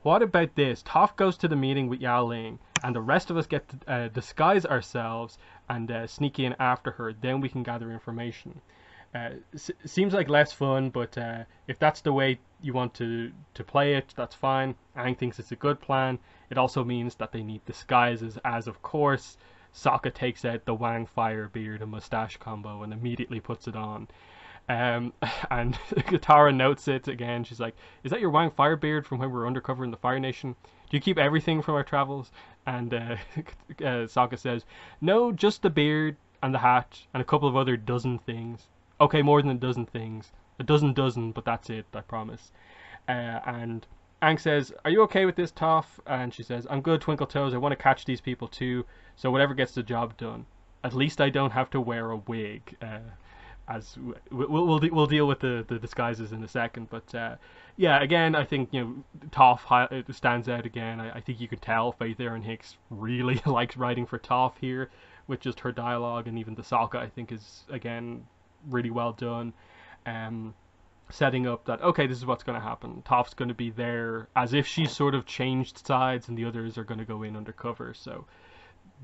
What about this? Toph goes to the meeting with Yao Ling, and the rest of us get to disguise ourselves and sneak in after her. Then we can gather information. Seems like less fun, but if that's the way you want to play it, that's fine. Aang thinks it's a good plan. It also means that they need disguises, as of course Sokka takes out the Wang Fire beard and mustache combo and immediately puts it on. And Katara notes it again. She's like, is that your Wang Firebeard from when we were undercover in the Fire Nation? Do you keep everything from our travels? And Sokka says, no, just the beard and the hat and a couple of other dozen things. Okay, more than a dozen things. A dozen, but that's it, I promise. And Aang says, are you okay with this, Toph? And she says, I'm good, Twinkle Toes. I want to catch these people too, so whatever gets the job done. At least I don't have to wear a wig. As we'll deal with the disguises in a second, but yeah, again, I think Toph stands out again. I think you could tell Faith Erin Hicks really likes writing for Toph here, with just her dialogue, and even the Sokka I think is again really well done. Setting up that, okay, this is what's going to happen. Toph's going to be there as if she's sort of changed sides, and the others are going to go in undercover. So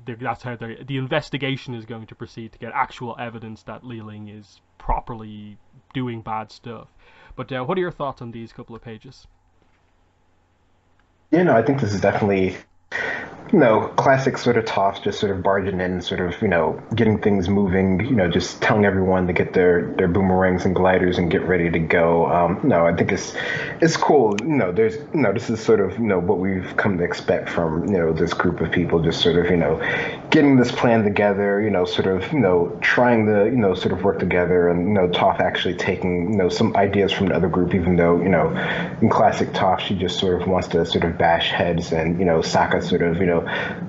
that's how the investigation is going to proceed to get actual evidence that Li Ling is properly doing bad stuff. But what are your thoughts on these couple of pages? Yeah, no, I think this is definitely classic sort of Toph just sort of barging in, sort of, getting things moving, just telling everyone to get their boomerangs and gliders and get ready to go. No, I think it's cool. This is sort of, what we've come to expect from, this group of people, just sort of, getting this plan together, sort of, trying to, sort of work together, and, Toph actually taking, some ideas from the other group, even though, in classic Toph, she just sort of wants to sort of bash heads, and, Sokka sort of,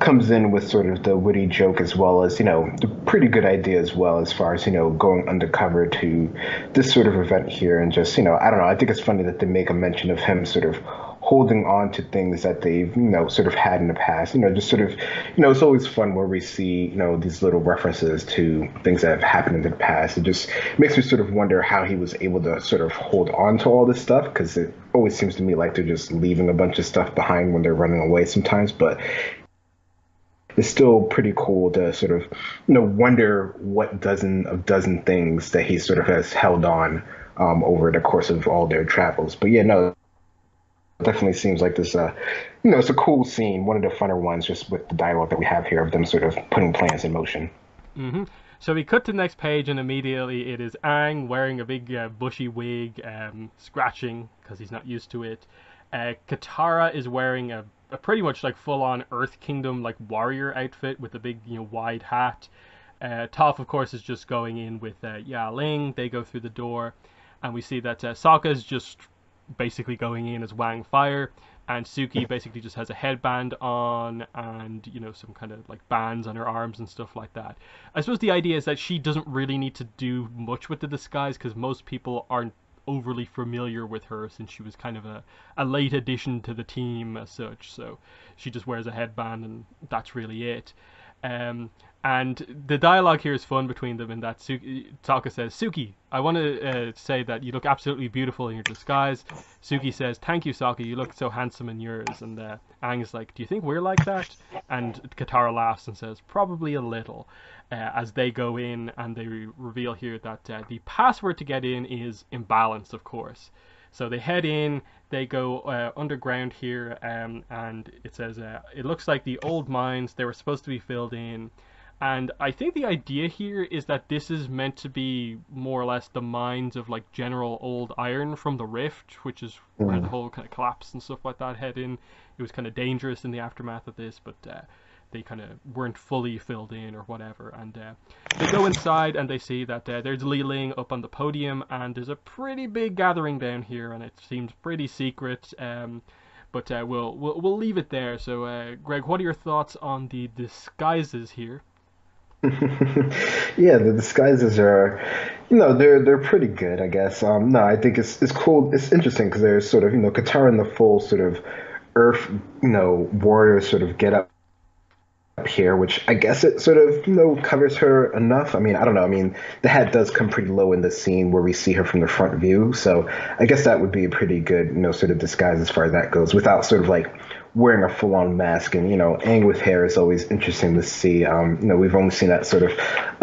comes in with sort of the witty joke, as well as, the pretty good idea as well, as far as, going undercover to this sort of event here. And just, I don't know, I think it's funny that they make a mention of him sort of holding on to things that they've, sort of had in the past, just sort of, it's always fun where we see, these little references to things that have happened in the past. It just makes me sort of wonder how he was able to sort of hold on to all this stuff, because it always seems to me like they're just leaving a bunch of stuff behind when they're running away sometimes. But it's still pretty cool to sort of, wonder what dozen things that he sort of has held on over the course of all their travels. But yeah, no, it definitely seems like this, it's a cool scene, one of the funner ones, just with the dialogue that we have here of them sort of putting plans in motion. Mm-hmm. So we cut to the next page, and immediately it is Aang wearing a big bushy wig, scratching because he's not used to it. Katara is wearing a pretty much like full-on Earth Kingdom like warrior outfit with a big wide hat. Toph, of course, is just going in with Ya Ling. They go through the door, and we see that Sokka is just basically going in as Wang Fire, and Suki basically just has a headband on and some kind of like bands on her arms and stuff like that. I suppose the idea is that she doesn't really need to do much with the disguise, because most people aren't overly familiar with her, since she was kind of a late addition to the team as such. So she just wears a headband, and that's really it. And the dialogue here is fun between them, in that Sokka says, Suki, I want to say that you look absolutely beautiful in your disguise. Suki says, thank you, Sokka, you look so handsome in yours. And Aang is like, do you think we're like that? And Katara laughs and says, probably a little. As they go in, and they reveal here that the password to get in is Imbalance, of course. So they head in, they go underground here, and it says it looks like the old mines they were supposed to be filled in. And I think the idea here is that this is meant to be more or less the mines of like general old iron from the Rift, which is where the Mm. whole kind of collapse and stuff like that head in. It was kind of dangerous in the aftermath of this, but they kind of weren't fully filled in or whatever. And they go inside and they see that there's Li Ling up on the podium, and there's a pretty big gathering down here, and it seems pretty secret. But we'll leave it there. So, Greg, what are your thoughts on the disguises here? Yeah, the disguises are, they're pretty good, I guess. No, I think it's cool. It's interesting because there's sort of, Katara in the full sort of Earth, warrior sort of get up here, which I guess it sort of, covers her enough. I mean, I don't know. I mean, the hat does come pretty low in the scene where we see her from the front view, so I guess that would be a pretty good, sort of disguise as far as that goes, without sort of like wearing a full-on mask. And Aang with hair is always interesting to see. We've only seen that sort of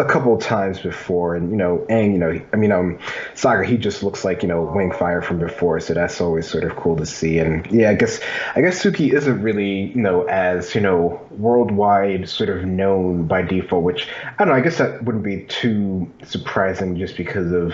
a couple of times before, and Aang, Saga, he just looks like Wing Fire from before, so that's always sort of cool to see. And yeah, I guess Suki isn't really as worldwide sort of known by default, which I don't know. I guess that wouldn't be too surprising just because of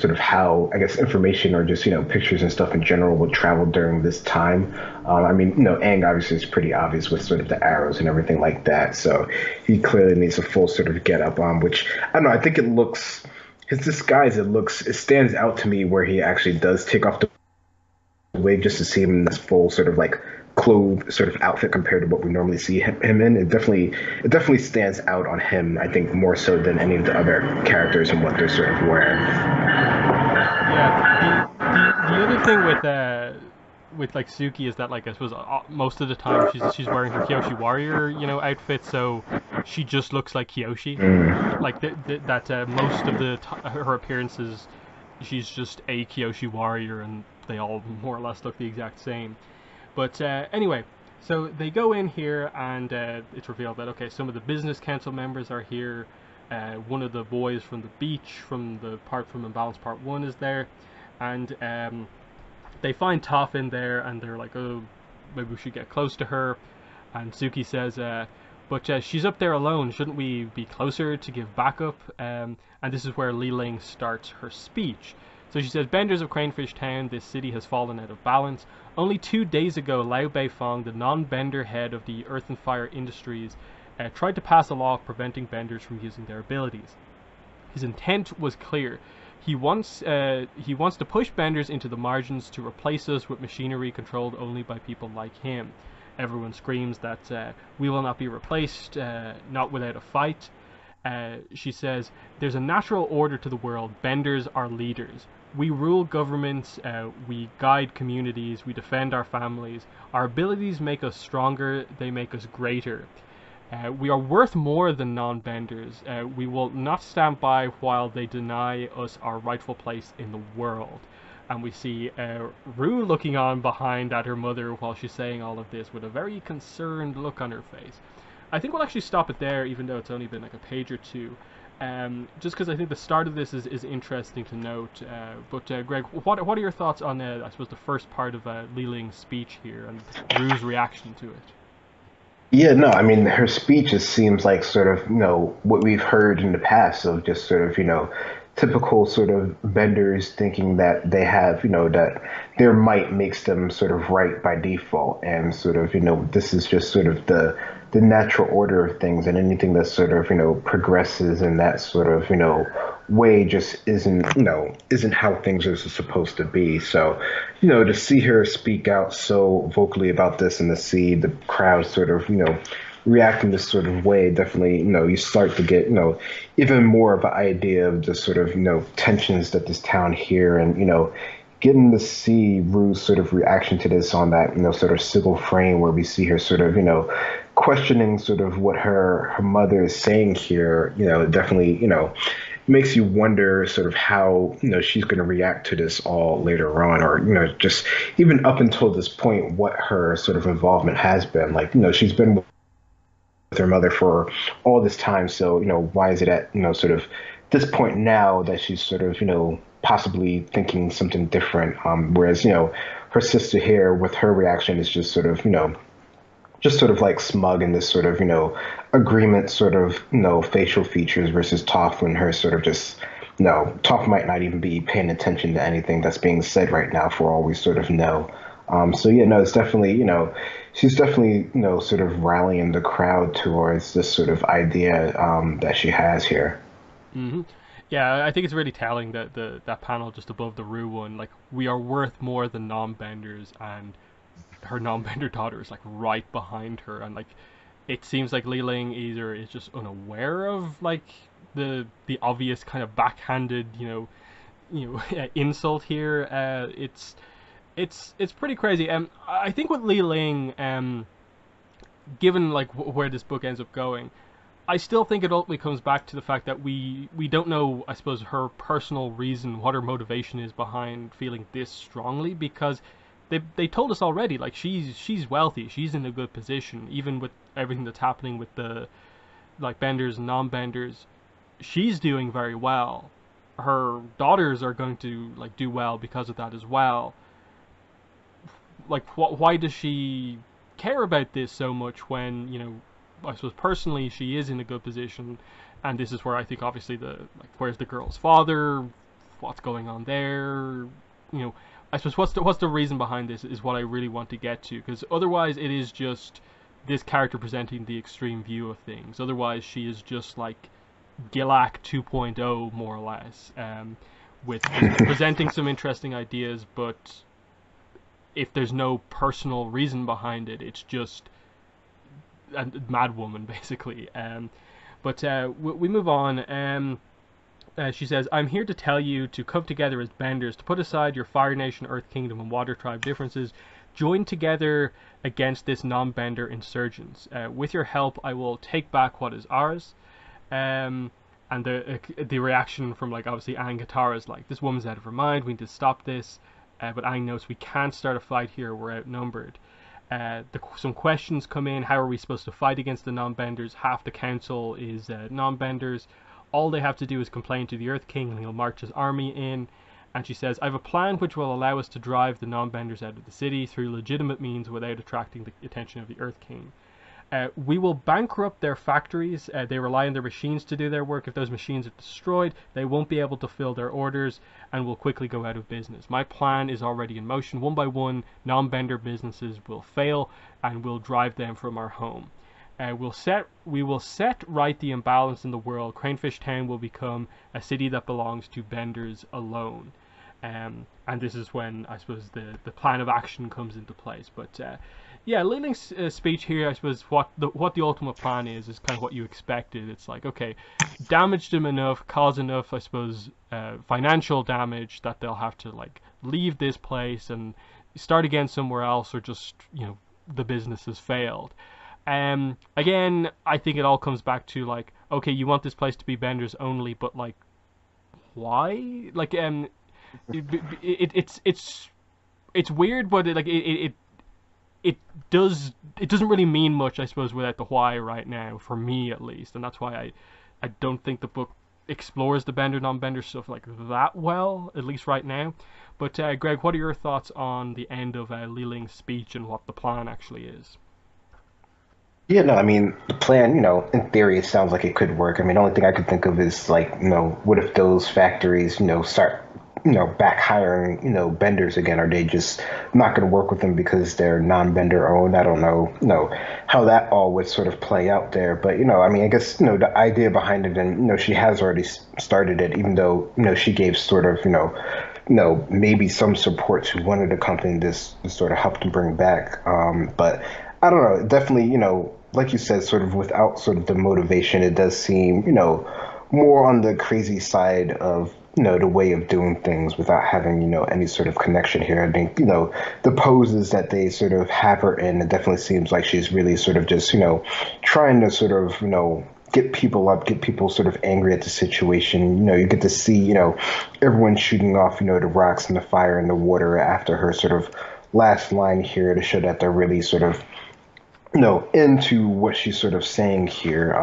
sort of how I guess information or just pictures and stuff in general would travel during this time. I mean, Aang obviously is pretty obvious with sort of the arrows and everything like that. So he clearly needs a full sort of get up on, which I don't know. I think it looks his disguise. It stands out to me where he actually does take off the wig just to see him in this full sort of like clothed sort of outfit compared to what we normally see him in. It definitely stands out on him. I think more so than any of the other characters and what they're sort of wearing. Yeah, the other thing with like Suki is that like I suppose most of the time she's wearing her Kyoshi warrior outfit, so she just looks like Kyoshi. Mm. Like that most of her appearances, she's just a Kyoshi warrior, and they all more or less look the exact same. But anyway, so they go in here, and it's revealed that okay, some of the business council members are here. One of the boys from the beach, from the part from Imbalance Part One, is there, and they find Toph in there, and they're like, oh, maybe we should get close to her. And Suki says, but she's up there alone. Shouldn't we be closer to give backup? And this is where Li Ling starts her speech. So she says, Benders of Cranefish Town, this city has fallen out of balance. Only 2 days ago, Liu Beifong, the non-bender head of the Earth and Fire Industries, tried to pass a law preventing benders from using their abilities. His intent was clear. He wants to push benders into the margins to replace us with machinery controlled only by people like him. Everyone screams that we will not be replaced, not without a fight. She says, there's a natural order to the world. Benders are leaders. We rule governments, we guide communities, we defend our families. Our abilities make us stronger, they make us greater. We are worth more than non-benders. We will not stand by while they deny us our rightful place in the world. And we see Rue looking on behind at her mother while she's saying all of this with a very concerned look on her face. I think we'll actually stop it there, even though it's only been like a page or two. Just because I think the start of this is interesting to note. But Greg, what are your thoughts on, I suppose, the first part of Li Ling's speech here and Rue's reaction to it? Yeah, no, I mean, her speech just seems like sort of, what we've heard in the past of just sort of, typical sort of benders thinking that they have, that their might makes them sort of right by default. And sort of, this is just sort of the natural order of things, and anything that sort of, progresses in that sort of, way just isn't how things are supposed to be. So, to see her speak out so vocally about this and to see the crowd sort of, react in this sort of way, definitely, you start to get, even more of an idea of the sort of, tensions that this town here, and, getting to see Rue's sort of reaction to this on that, sort of civil frame where we see her sort of, questioning sort of what her mother is saying here, definitely, makes you wonder sort of how she's going to react to this all later on, or just even up until this point what her sort of involvement has been. Like, she's been with her mother for all this time, so why is it at sort of this point now that she's sort of possibly thinking something different. Whereas, her sister here with her reaction is just sort of, just sort of like smug in this sort of, agreement sort of, facial features versus Toph when her sort of just, Toph might not even be paying attention to anything that's being said right now for all we sort of know. So yeah, no, it's definitely, she's definitely, sort of rallying the crowd towards this sort of idea that she has here. Hmm. Yeah, I think it's really telling that that panel just above the Rue one, like we are worth more than non-benders, and her non-bender daughter is like right behind her, and like it seems like Li Ling either is just unaware of like the obvious kind of backhanded, insult here. It's pretty crazy. I think with Li Ling, given like where this book ends up going, I still think it ultimately comes back to the fact that we don't know, I suppose, her personal reason, what her motivation is behind feeling this strongly, because they told us already, like she's wealthy, she's in a good position, even with everything that's happening with the like benders and non-benders, she's doing very well. Her daughters are going to like do well because of that as well. Like why does she care about this so much when I suppose personally she is in a good position, and this is where I think obviously the like where's the girl's father, what's going on there, you know. I suppose what's the reason behind this is what I really want to get to, because otherwise it is just this character presenting the extreme view of things. Otherwise she is just like Gilak 2.0 more or less, with just presenting some interesting ideas, but if there's no personal reason behind it, it's just a mad woman basically. But we move on. She says, "I'm here to tell you to come together as benders, to put aside your Fire Nation, Earth Kingdom, and Water Tribe differences. Join together against this non-bender insurgents. With your help, I will take back what is ours." And the reaction from like obviously Aang Katara is like, "This woman's out of her mind. We need to stop this." But Aang knows we can't start a fight here. We're outnumbered. Some questions come in. How are we supposed to fight against the non-benders? Half the council is non-benders. All they have to do is complain to the Earth King, and he'll march his army in. And she says, "I have a plan which will allow us to drive the non-benders out of the city through legitimate means without attracting the attention of the Earth King. We will bankrupt their factories. They rely on their machines to do their work. If those machines are destroyed, they won't be able to fill their orders and will quickly go out of business. My plan is already in motion. One by one, non-bender businesses will fail, and we'll drive them from our home. We will set right the imbalance in the world. Cranefish Town will become a city that belongs to benders alone." And this is when I suppose the plan of action comes into place. But yeah, Li Ling's speech here, I suppose what the ultimate plan is kind of what you expected. It's like, okay, damage them enough, cause enough, I suppose, financial damage that they'll have to like leave this place and start again somewhere else, or just the business has failed. Again, I think it all comes back to like, okay, you want this place to be benders only, but like, why? Like, it's weird, but it does it doesn't really mean much, I suppose, without the why right now, for me at least, and that's why I don't think the book explores the bender non-bender stuff like that well, at least right now. But Greg, what are your thoughts on the end of Li Ling's speech and what the plan actually is? Yeah, no, I mean, the plan, in theory, it sounds like it could work. I mean, the only thing I could think of is like, what if those factories, start, back hiring, benders again? Are they just not going to work with them because they're non-bender owned? I don't know, how that all would sort of play out there. But, I mean, I guess, the idea behind it, and, she has already started it, even though, she gave sort of, maybe some support to one of the company this sort of helped to bring back. But I don't know, definitely, like you said, sort of without sort of the motivation, it does seem, more on the crazy side of, the way of doing things without having, any sort of connection here. I think, the poses that they sort of have her in, it definitely seems like she's really sort of just, trying to sort of, get people up, get people sort of angry at the situation. You get to see, everyone shooting off, the rocks and the fire and the water after her sort of last line here to show that they're really sort of into what she's sort of saying here.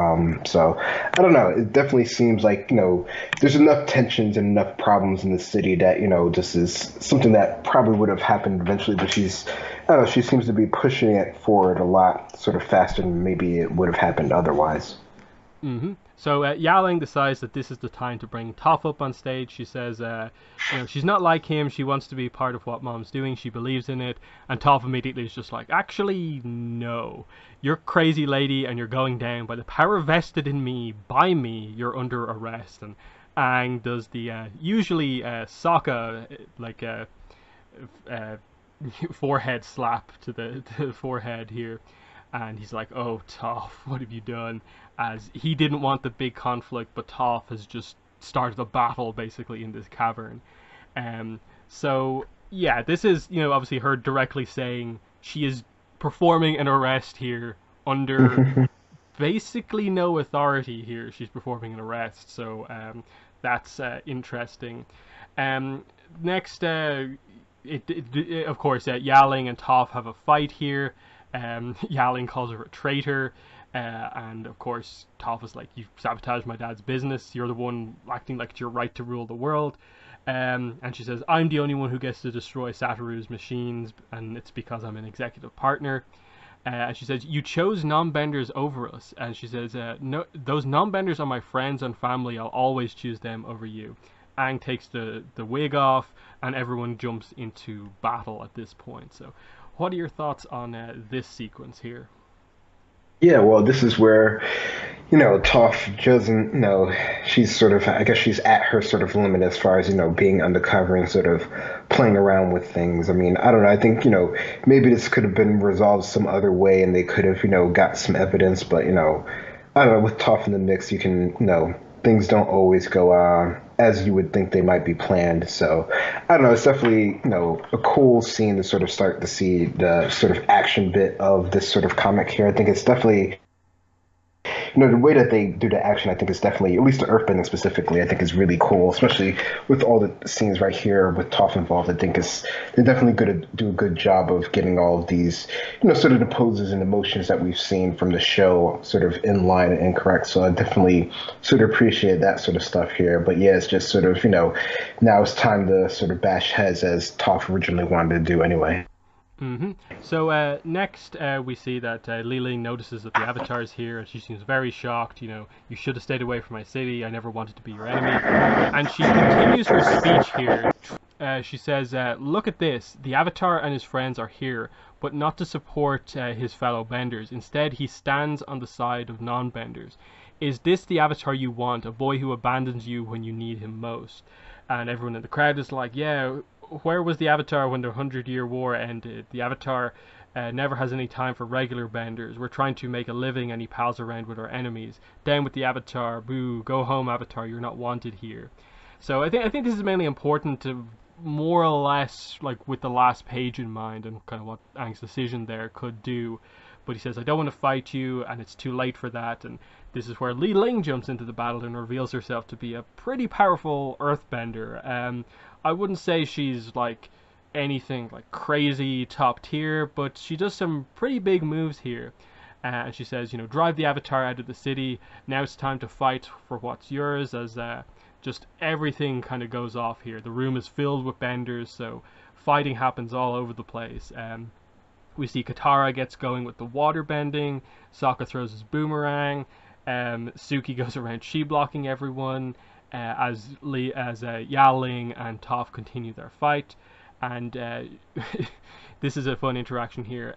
So I don't know. It definitely seems like, there's enough tensions and enough problems in the city that, this is something that probably would have happened eventually, but I don't know, she seems to be pushing it forward a lot sort of faster than maybe it would have happened otherwise. So Yaling decides that this is the time to bring Toph up on stage. She says, she's not like him. She wants to be part of what Mom's doing. She believes in it. And Toph immediately is just like, actually, no. You're crazy lady and you're going down. By the power vested in me, by me, you're under arrest. And Aang does the usually Sokka, like, uh, forehead slap to the forehead here, and he's like, "Oh, Toph, what have you done?" As he didn't want the big conflict, but Toph has just started a battle basically in this cavern. Um, so yeah, this is obviously her directly saying she is performing an arrest here under basically no authority here. She's performing an arrest, so that's interesting. Um, Next, of course, Yaling and Toph have a fight here. Yaling calls her a traitor, and of course, Toph is like, "You sabotaged my dad's business. You're the one acting like it's your right to rule the world." And she says, "I'm the only one who gets to destroy Satoru's machines, and it's because I'm an executive partner." And she says, "You chose non-benders over us." And she says, "No, those non-benders are my friends and family. I'll always choose them over you." Aang takes the wig off, and everyone jumps into battle at this point. So, what are your thoughts on this sequence here? Yeah, well, this is where, Toph doesn't, she's sort of, I guess she's at her sort of limit as far as, being undercover and sort of playing around with things. I mean, I don't know. I think, maybe this could have been resolved some other way and they could have, got some evidence, but, I don't know, with Toph in the mix, you can, things don't always go as you would think they might be planned. So I don't know. It's definitely a cool scene to sort of start to see the sort of action bit of this sort of comic here. I think it's definitely the way that they do the action, I think is definitely, at least the earthbending specifically, I think is really cool, especially with all the scenes right here with Toph involved. I think they're definitely going to do a good job of getting all of these, sort of the poses and emotions that we've seen from the show sort of in line and incorrect. So I definitely sort of appreciate that sort of stuff here. But yeah, it's just sort of, now it's time to sort of bash heads as Toph originally wanted to do anyway. So next, we see that Li Ling notices that the Avatar is here, and she seems very shocked. You should have stayed away from my city. I never wanted to be your enemy. And she continues her speech here. She says, "Look at this. The Avatar and his friends are here, but not to support his fellow benders. Instead, he stands on the side of non-benders. Is this the Avatar you want? A boy who abandons you when you need him most?" And everyone in the crowd is like, "Yeah, where was the Avatar when the Hundred-Year War ended? The Avatar never has any time for regular benders. We're trying to make a living and he pals around with our enemies. Down with the Avatar. Boo. Go home, Avatar. You're not wanted here." So I think this is mainly important to more or less like with the last page in mind and kind of what Aang's decision there could do. But he says, "I don't want to fight you, and it's too late for that." And this is where Li Ling jumps into the battle and reveals herself to be a pretty powerful earthbender. I wouldn't say she's like anything like crazy top tier, but she does some pretty big moves here. And she says, "Drive the Avatar out of the city. Now it's time to fight for what's yours." As just everything kind of goes off here. The room is filled with benders, so fighting happens all over the place. We see Katara gets going with the water bending. Sokka throws his boomerang. Suki goes around she blocking everyone. As Yaling and Toph continue their fight, and this is a fun interaction here.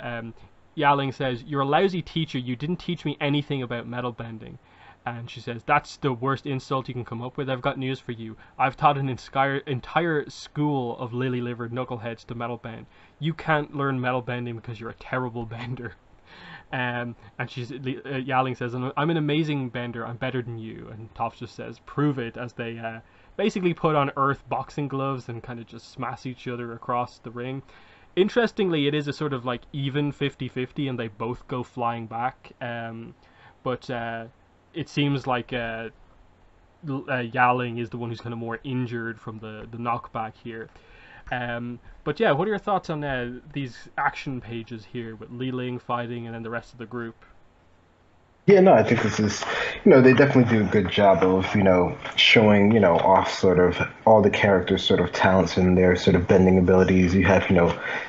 Yaling says, "You're a lousy teacher. You didn't teach me anything about metal bending." And she says, "That's the worst insult you can come up with. I've got news for you. I've taught an entire school of lily-livered knuckleheads to metal bend. You can't learn metal bending because you're a terrible bender." And Yaling says, "I'm an amazing bender. I'm better than you." And Toph just says, "Prove it," as they basically put on earth boxing gloves and kind of just smash each other across the ring. Interestingly, it is a sort of like even 50-50 and they both go flying back. But it seems like Yaling is the one who's kind of more injured from the knockback here. But yeah, what are your thoughts on these action pages here with Li Ling fighting and then the rest of the group? Yeah, no, I think this is, they definitely do a good job of, showing, off sort of all the characters' sort of talents and their sort of bending abilities. You have,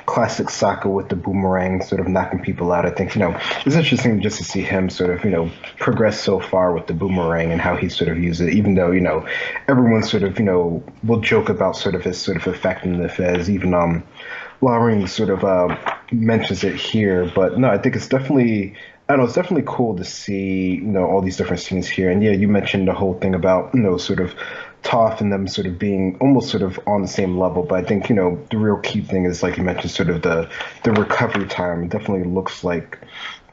classic Sokka with the boomerang sort of knocking people out. I think, it's interesting just to see him sort of, progress so far with the boomerang and how he sort of uses it, even though, everyone sort of, will joke about sort of his sort of effectiveness as even, Lowering sort of mentions it here, but no, I think it's definitely, I don't know, it's definitely cool to see, all these different scenes here. And yeah, you mentioned the whole thing about, sort of Toph and them sort of being almost sort of on the same level. But I think, the real key thing is, like you mentioned, sort of the recovery time. It definitely looks like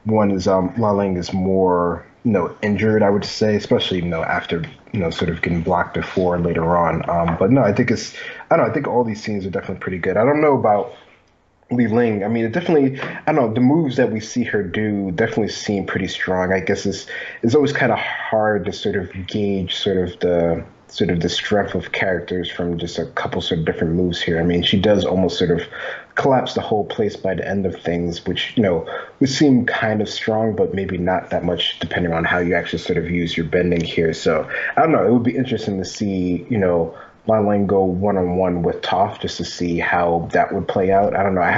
one is La Ling is more, injured, I would say, especially, after, sort of getting blocked before later on. But no, I think it's, I don't know, I think all these scenes are definitely pretty good. I don't know about Li Ling. I mean, it definitely, I don't know, the moves that we see her do definitely seem pretty strong. I guess it's always kind of hard to sort of gauge sort of the strength of characters from just a couple sort of different moves here. I mean, she does almost sort of collapse the whole place by the end of things, which, would seem kind of strong, but maybe not that much depending on how you actually sort of use your bending here. So I don't know, it would be interesting to see, Lan Lang go one on one with Toph just to see how that would play out. I don't know. I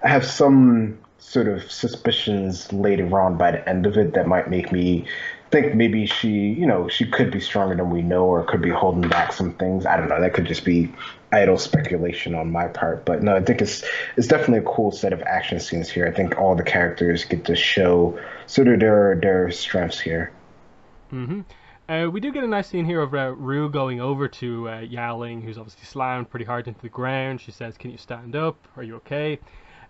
have some sort of suspicions later on by the end of it that might make me think maybe she could be stronger than we know, or could be holding back some things. I don't know. That could just be idle speculation on my part. But no, I think it's definitely a cool set of action scenes here. I think all the characters get to show sort of their strengths here. Hmm. We do get a nice scene here of Rue going over to Yao Ling, who's obviously slammed pretty hard into the ground. She says, "Can you stand up? Are you okay?"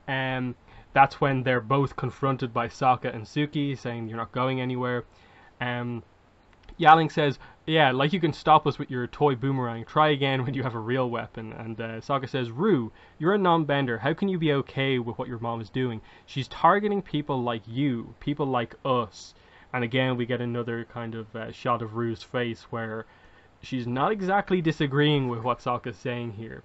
Um, that's when they're both confronted by Sokka and Suki, saying you're not going anywhere. Um, Yao Ling says, "Yeah, like you can stop us with your toy boomerang. Try again when you have a real weapon." And Sokka says, "Rue, you're a non-bender. How can you be okay with what your mom is doing? She's targeting people like you, people like us." And again, we get another kind of shot of Rue's face where she's not exactly disagreeing with what Sokka's saying here.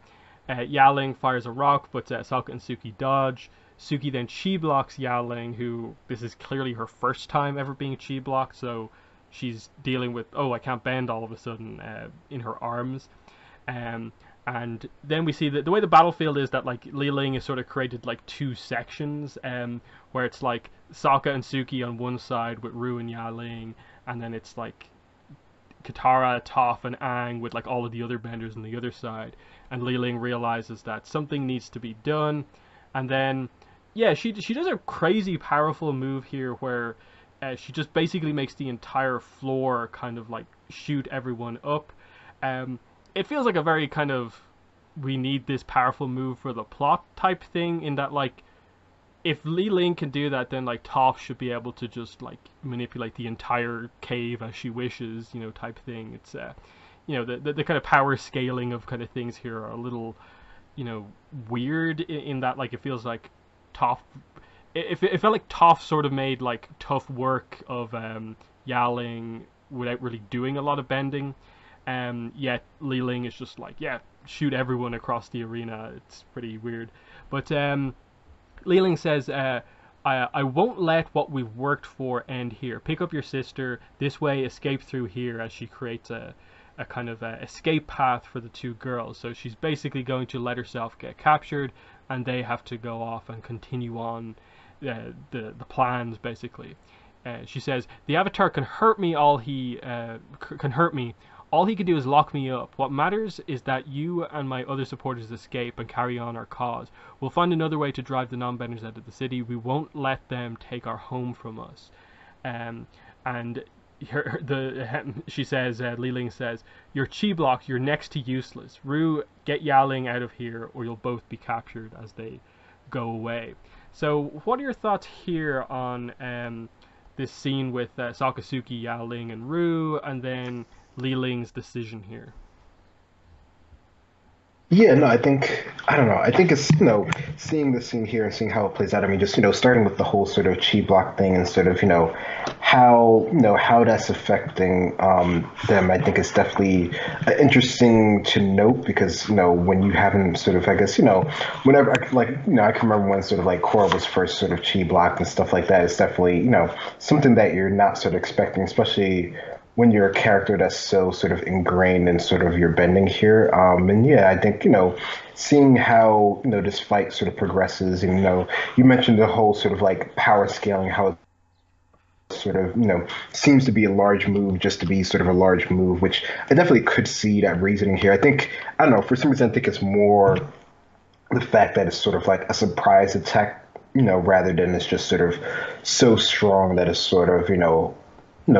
Yao Ling fires a rock, but Sokka and Suki dodge. Suki then chi blocks Yao Ling, who this is clearly her first time ever being chi blocked, so she's dealing with, oh, I can't bend all of a sudden in her arms. Um, and then we see that the way the battlefield is that like Li Ling is sort of created like two sections, where it's like Sokka and Suki on one side with Ru and Ya Ling, and then it's like Katara, Toph, and Aang with like all of the other benders on the other side. And Li Ling realizes that something needs to be done, and then yeah, she does a crazy powerful move here where she just basically makes the entire floor kind of like shoot everyone up. Um, it feels like a very kind of we need this powerful move for the plot type thing. In that like if Li Ling can do that, then like Toph should be able to just like manipulate the entire cave as she wishes, type thing. It's the kind of power scaling of kind of things here are a little weird in that like it feels like Toph. It felt like Toph sort of made like tough work of Yaling without really doing a lot of bending. Yet Li Ling is just like, yeah, shoot everyone across the arena. It's pretty weird. But Li Ling says, I won't let what we've worked for end here. Pick up your sister. This way, escape through here, as she creates a kind of escape path for the two girls. So she's basically going to let herself get captured, and they have to go off and continue on the plans, basically. She says, the Avatar can hurt me can hurt me. All he can do is lock me up. What matters is that you and my other supporters escape and carry on our cause. We'll find another way to drive the non-benders out of the city. We won't let them take our home from us. And she says, Li Ling says, you're chi blocked. You're next to useless. Ru, get Yao Ling out of here, or you'll both be captured as they go away. So, what are your thoughts here on this scene with Sakasuki, Yao Ling, and Ru, and then Li Ling's decision here? Yeah, no, I don't know. I think it's, seeing the scene here and seeing how it plays out. I mean, just, starting with the whole sort of chi block thing and sort of, how that's affecting them. I think it's definitely interesting to note because, when you haven't sort of, I guess, whenever, I can remember when sort of like Korra was first sort of chi blocked and stuff like that. It's definitely, something that you're not sort of expecting, especially when you're a character that's so sort of ingrained in sort of your bending here. And yeah, I think, seeing how, this fight sort of progresses, and, you mentioned the whole sort of like power scaling, how it sort of, seems to be a large move just to be sort of a large move, which I definitely could see that reasoning here. I don't know, for some reason, I think it's more the fact that it's sort of like a surprise attack, rather than it's just sort of so strong that it's sort of,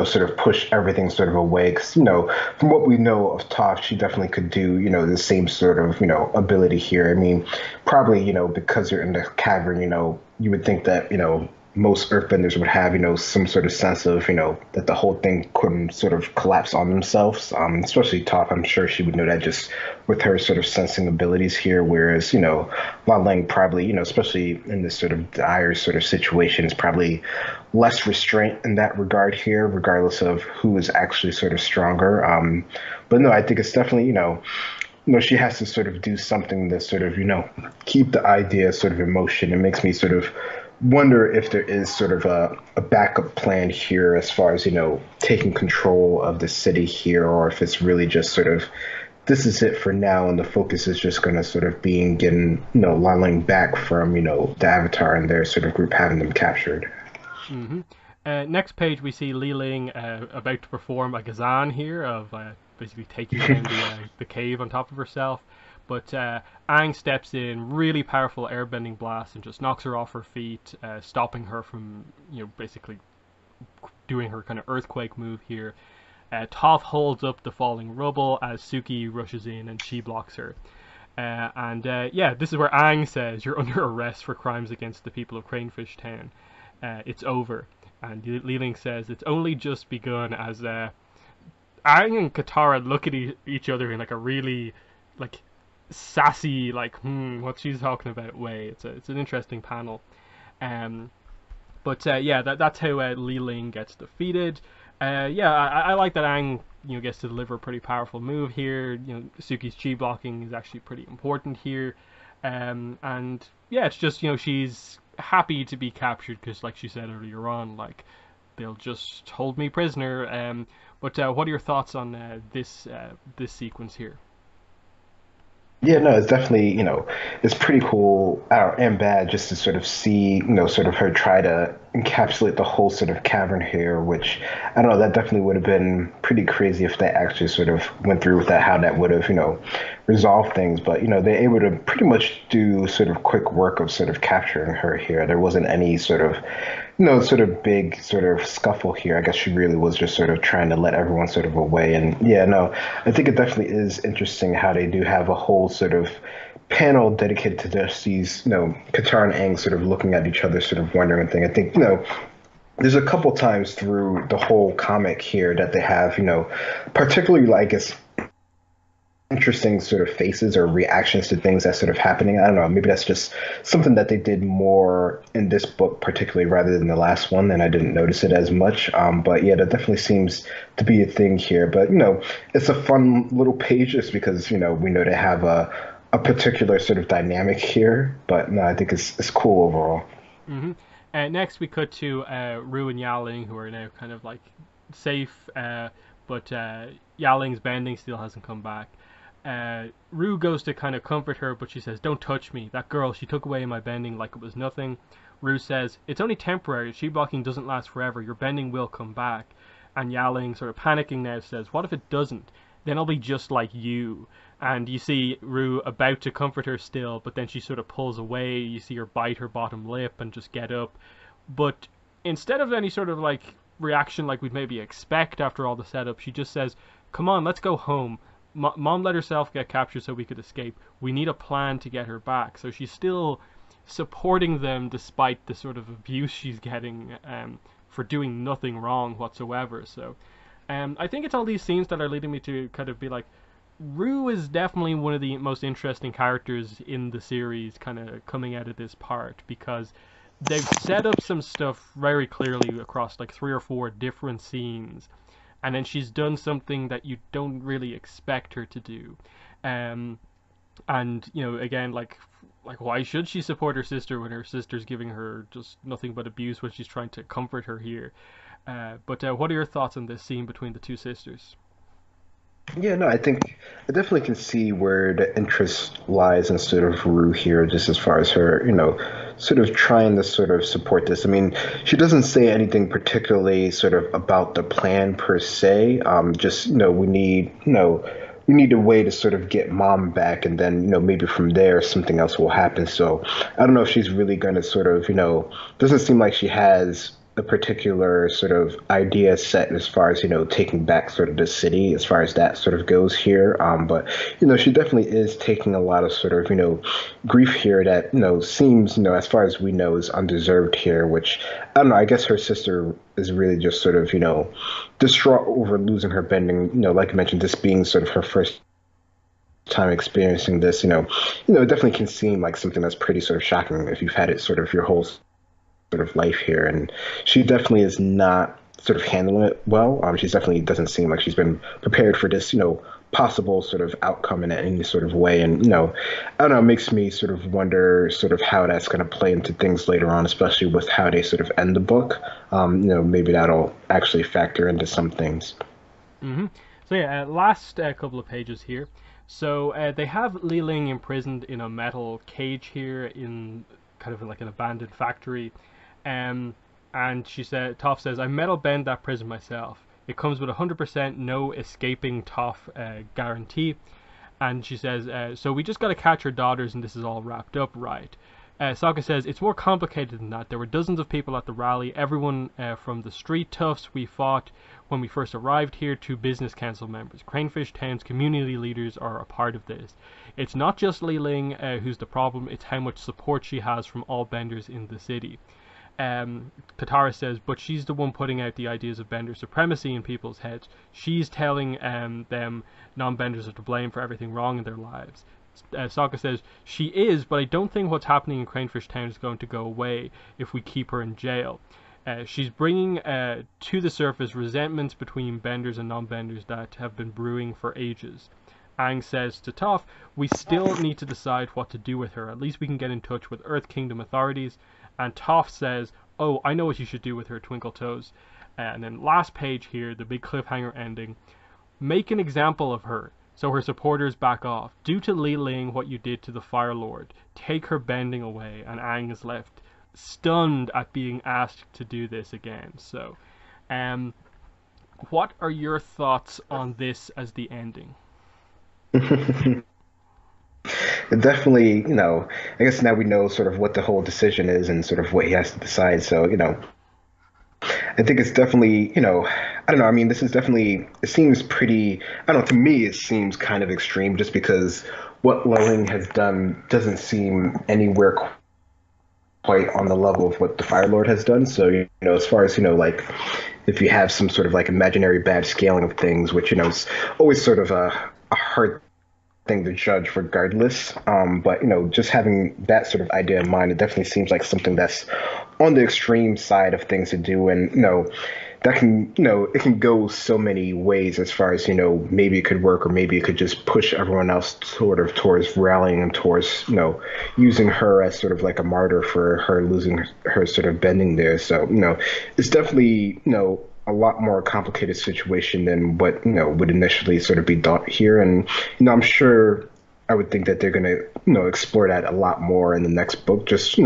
sort of push everything sort of away. Because, from what we know of Toph, she definitely could do, the same sort of, ability here. I mean, probably, because you're in the cavern, you would think that, most earthbenders would have, some sort of sense of, that the whole thing couldn't sort of collapse on themselves. Especially Toph, I'm sure she would know that just with her sort of sensing abilities here. Whereas, La Lang probably, especially in this sort of dire sort of situation, is probably less restraint in that regard here, regardless of who is actually sort of stronger. But no, I think it's definitely, she has to sort of do something to sort of, keep the idea sort of in motion. It makes me sort of wonder if there is sort of a backup plan here as far as, taking control of the city here, or if it's really just sort of this is it for now, and the focus is just going to sort of being getting, Liling back from, the Avatar and their sort of group having them captured. Hmm. Next page, we see Li Ling about to perform a gazan here of basically taking down the cave on top of herself. But Aang steps in, really powerful airbending blast, and just knocks her off her feet, stopping her from, basically doing her kind of earthquake move here. Toph holds up the falling rubble as Suki rushes in and she blocks her. And yeah, this is where Aang says, "You're under arrest for crimes against the people of Cranefish Town. It's over." And Li Ling says, "It's only just begun." As Aang and Katara look at each other in like a really like sassy, like what she's talking about way. It's an interesting panel. Um, but yeah, that's how Li Ling gets defeated. Yeah, I like that Aang gets to deliver a pretty powerful move here. Suki's chi blocking is actually pretty important here. And yeah, it's just she's happy to be captured because, like she said earlier on, like they'll just hold me prisoner. But what are your thoughts on this sequence here? Yeah, no, it's definitely, it's pretty cool and bad just to sort of see, sort of her try to encapsulate the whole sort of cavern here, which I don't know, that definitely would have been pretty crazy if they actually sort of went through with that, how that would have, resolved things. But, they're able to pretty much do sort of quick work of sort of capturing her here. There wasn't any sort of, sort of big sort of scuffle here. I guess she really was just sort of trying to let everyone sort of away. And yeah, no, I think it definitely is interesting how they do have a whole sort of panel dedicated to just these, Qatar and Aang sort of looking at each other, sort of wondering thing. I think, there's a couple times through the whole comic here that they have, particularly, like, it's interesting sort of faces or reactions to things that's sort of happening. I don't know. Maybe that's just something that they did more in this book, particularly rather than the last one, and I didn't notice it as much. But yeah, that definitely seems to be a thing here. But it's a fun little page just because we know they have a particular sort of dynamic here. But no, I think it's cool overall. Hmm. Next, we cut to Ru and Yaling, who are now kind of like safe, but Yaling's bending still hasn't come back. Ru goes to kind of comfort her, but she says, "Don't touch me. That girl, she took away my bending like it was nothing." Ru says, "It's only temporary. Chi blocking doesn't last forever. Your bending will come back." And Yaling, sort of panicking now, says, "What if it doesn't? Then I'll be just like you." And you see Rue about to comfort her still, but then she sort of pulls away. You see her bite her bottom lip and just get up. But instead of any sort of like reaction like we'd maybe expect after all the setup, she just says, "Come on, let's go home. Mom let herself get captured so we could escape. We need a plan to get her back." So she's still supporting them despite the sort of abuse she's getting for doing nothing wrong whatsoever. So I think it's all these scenes that are leading me to kind of be like, Rue is definitely one of the most interesting characters in the series, kind of coming out of this part, because they've set up some stuff very clearly across like 3 or 4 different scenes, and then she's done something that you don't really expect her to do. Um, and again, like why should she support her sister when her sister's giving her just nothing but abuse when she's trying to comfort her here? But what are your thoughts on this scene between the two sisters? Yeah, no, I think I definitely can see where the interest lies in sort of Rue here, just as far as her, sort of trying to sort of support this. I mean, she doesn't say anything particularly sort of about the plan per se. Just, we need a way to sort of get mom back, and then, maybe from there something else will happen. So I don't know if she's really going to sort of, doesn't seem like she has a particular sort of idea set as far as taking back sort of the city as far as that sort of goes here, but she definitely is taking a lot of sort of grief here that seems as far as we know is undeserved here, which I don't know, I guess her sister is really just sort of distraught over losing her bending, like I mentioned, this being sort of her first time experiencing this. It definitely can seem like something that's pretty sort of shocking if you've had it sort of your whole sort of life here, and she definitely is not sort of handling it well. She definitely doesn't seem like she's been prepared for this, possible sort of outcome in any sort of way, and I don't know, it makes me sort of wonder sort of how that's going to play into things later on, especially with how they sort of end the book. Maybe that'll actually factor into some things. hmm So yeah, last couple of pages here. So they have Li Ling imprisoned in a metal cage here in kind of like an abandoned factory. Um, and Toph says, I metal bend that prison myself. It comes with 100% no escaping Toph guarantee. And she says, so we just got to catch her daughters and this is all wrapped up, right? Sokka says, it's more complicated than that. There were dozens of people at the rally, everyone from the street toughs we fought when we first arrived here to business council members. Cranefish Town's community leaders are a part of this. It's not just Li Ling who's the problem, it's how much support she has from all benders in the city. Katara says, but she's the one putting out the ideas of bender supremacy in people's heads. She's telling them non-benders are to blame for everything wrong in their lives. Sokka says, she is, but I don't think what's happening in Cranefish Town is going to go away if we keep her in jail. She's bringing to the surface resentments between benders and non-benders that have been brewing for ages. Aang says to Toph, we still need to decide what to do with her. At least we can get in touch with Earth Kingdom authorities. And Toph says, oh, I know what you should do with her, Twinkle Toes. And then last page here, the big cliffhanger ending. Make an example of her, so her supporters back off. Do to Li Ling what you did to the Fire Lord. Take her bending away. And Aang is left stunned at being asked to do this again. So, what are your thoughts on this as the ending? Definitely, I guess now we know sort of what the whole decision is and sort of what he has to decide. So, I think it's definitely, I don't know. I mean, this is definitely, it seems pretty, I don't know, to me, it seems kind of extreme just because what Lilling has done doesn't seem anywhere quite on the level of what the Fire Lord has done. So, as far as, like, if you have some sort of like imaginary bad scaling of things, which, is always sort of a hard thing to judge regardless. But just having that sort of idea in mind, it definitely seems like something that's on the extreme side of things to do, and that can it can go so many ways as far as maybe it could work, or maybe it could just push everyone else sort of towards rallying and towards using her as sort of like a martyr for her losing her sort of bending there. So it's definitely a lot more complicated situation than what would initially sort of be thought here, and I'm sure I would think that they're going to explore that a lot more in the next book. Just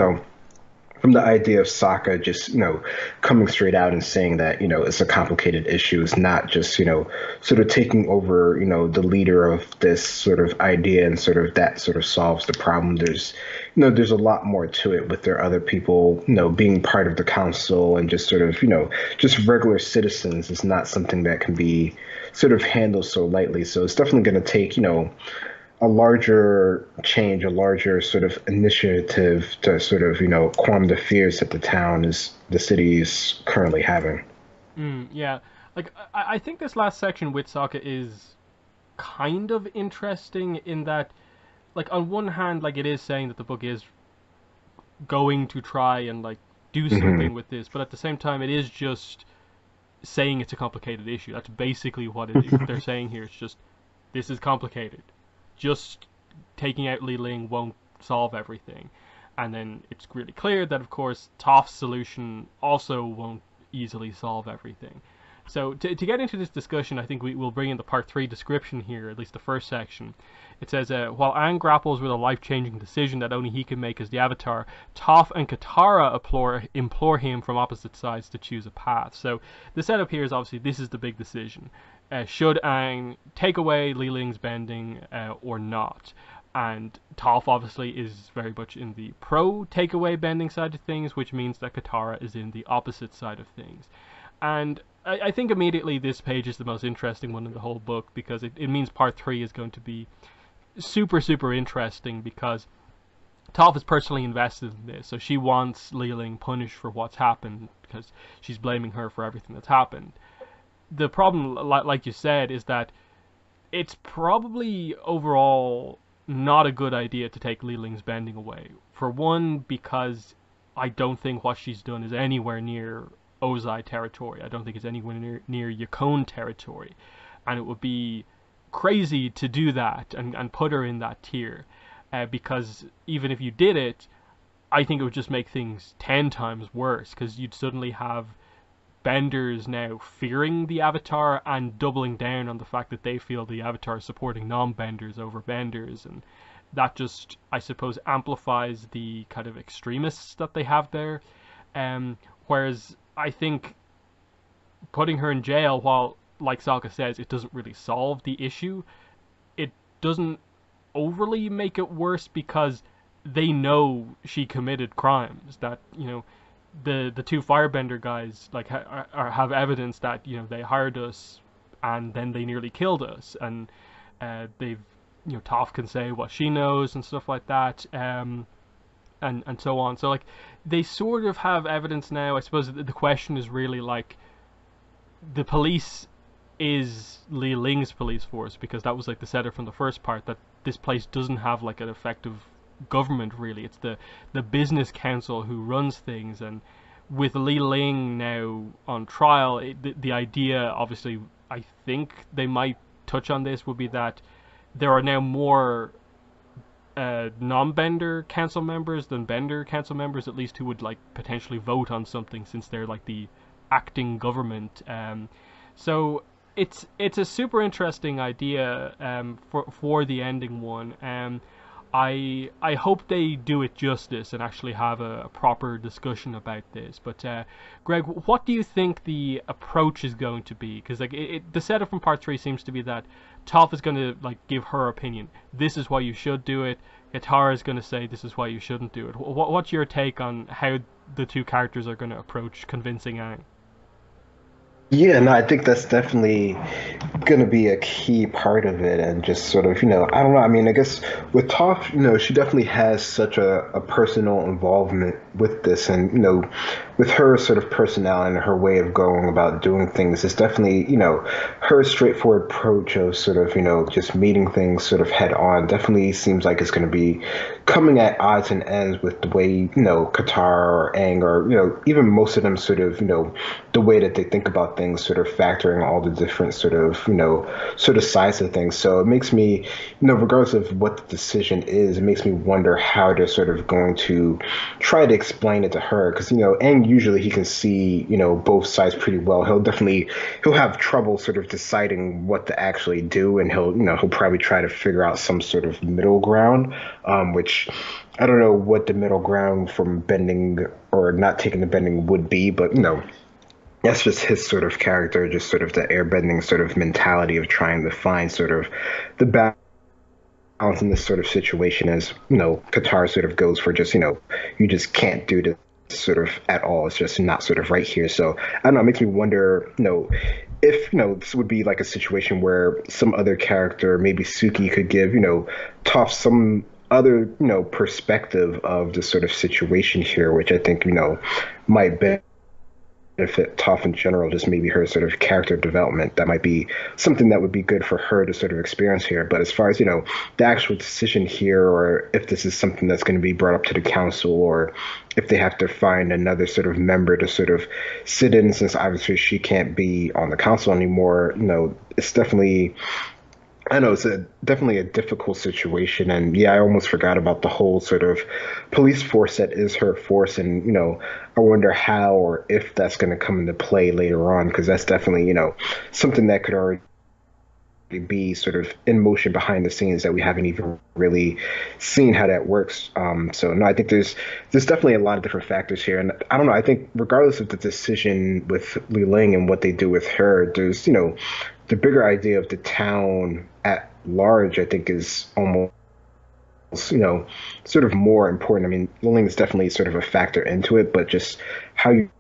from the idea of Sokka just coming straight out and saying that it's a complicated issue. It's not just sort of taking over the leader of this sort of idea and sort of that sort of solves the problem. There's there's a lot more to it with their other people being part of the council, and just sort of just regular citizens is not something that can be sort of handled so lightly. So it's definitely going to take a larger change, a larger sort of initiative to sort of, calm the fears that the city is currently having. Yeah, like I think this last section with Sokka is kind of interesting in that, like, on one hand, like, it is saying that the book is going to try and, like, do Hmm. something with this, but at the same time, it is just saying it's a complicated issue. That's basically what they're saying here. It's just, this is complicated. Just taking out Li Ling won't solve everything. And then it's really clear that, of course, Toph's solution also won't easily solve everything. So to get into this discussion, I think we will bring in the part 3 description here, at least the first section. It says, while Aang grapples with a life-changing decision that only he can make as the Avatar, Toph and Katara implore him from opposite sides to choose a path. So the setup here is obviously this is the big decision. Should Aang take away Li Ling's bending or not? And Toph obviously is very much in the pro takeaway bending side of things, which means that Katara is in the opposite side of things. And I think immediately this page is the most interesting one in the whole book because it means part 3 is going to be super, super interesting because Toph is personally invested in this. So she wants Li Ling punished for what's happened because she's blaming her for everything that's happened. The problem, like you said, is that it's probably overall not a good idea to take Li Ling's bending away. For one, because I don't think what she's done is anywhere near Ozai territory. I don't think it's anywhere near Yukon territory. And it would be crazy to do that and put her in that tier. Because even if you did it, I think it would just make things 10 times worse because you'd suddenly have Benders now fearing the Avatar and doubling down on the fact that they feel the Avatar is supporting non-Benders over Benders, and that just, I suppose, amplifies the kind of extremists that they have there. Whereas I think putting her in jail, while, like Salka says, it doesn't really solve the issue, it doesn't overly make it worse because they know she committed crimes. That, the two firebender guys like have evidence that they hired us and then they nearly killed us, and they've Toph can say what she knows and stuff like that, and so on. So like they sort of have evidence now. I suppose the question is really like the police is Li Ling's police force because that was like the setup from the first part that this place doesn't have like an effective government really. It's the business council who runs things, and with Li Ling now on trial, the idea obviously I think they might touch on this would be that there are now more non-Bender council members than Bender council members, at least who would like potentially vote on something since they're like the acting government. So it's a super interesting idea for the ending one. I hope they do it justice and actually have a proper discussion about this. But Greg, what do you think the approach is going to be? Because like the setup from part 3 seems to be that Toph is going to like give her opinion. This is why you should do it. Katara is going to say this is why you shouldn't do it. What's your take on how the two characters are going to approach convincing Aang? Yeah, no, I think that's definitely going to be a key part of it. And just sort of, I don't know. I mean, I guess with Toph, she definitely has such a personal involvement with this. And, with her sort of personality and her way of going about doing things, it's definitely, her straightforward approach of sort of, just meeting things sort of head on definitely seems like it's going to be coming at odds and ends with the way, Qatar or Aang or, even most of them sort of, the way that they think about things, sort of factoring all the different sort of sides of things. So it makes me, regardless of what the decision is, it makes me wonder how they're sort of going to try to explain it to her. Because, Aang usually he can see, both sides pretty well. He'll have trouble sort of deciding what to actually do, and he'll probably try to figure out some sort of middle ground, which I don't know what the middle ground from bending or not taking the bending would be, but that's just his sort of character, just sort of the airbending sort of mentality of trying to find sort of the balance in this sort of situation as, Qatar sort of goes for just, you just can't do this sort of at all. It's just not sort of right here. So I don't know, it makes me wonder, if, this would be like a situation where some other character, maybe Suki could give, Toph some other, perspective of the sort of situation here, which I think, might benefit Toph in general, just maybe her sort of character development. That might be something that would be good for her to sort of experience here. But as far as, the actual decision here, or if this is something that's going to be brought up to the council, or if they have to find another sort of member to sort of sit in, since obviously she can't be on the council anymore, it's definitely, I know it's definitely a difficult situation, and yeah, I almost forgot about the whole sort of police force that is her force, and I wonder how or if that's going to come into play later on, because that's definitely something that could already be sort of in motion behind the scenes that we haven't even really seen how that works. So no, I think there's definitely a lot of different factors here, and I don't know. I think regardless of the decision with Li Ling and what they do with her, there's the bigger idea of the town at large. I think is almost sort of more important. I mean, Li Ling is definitely sort of a factor into it, but just how you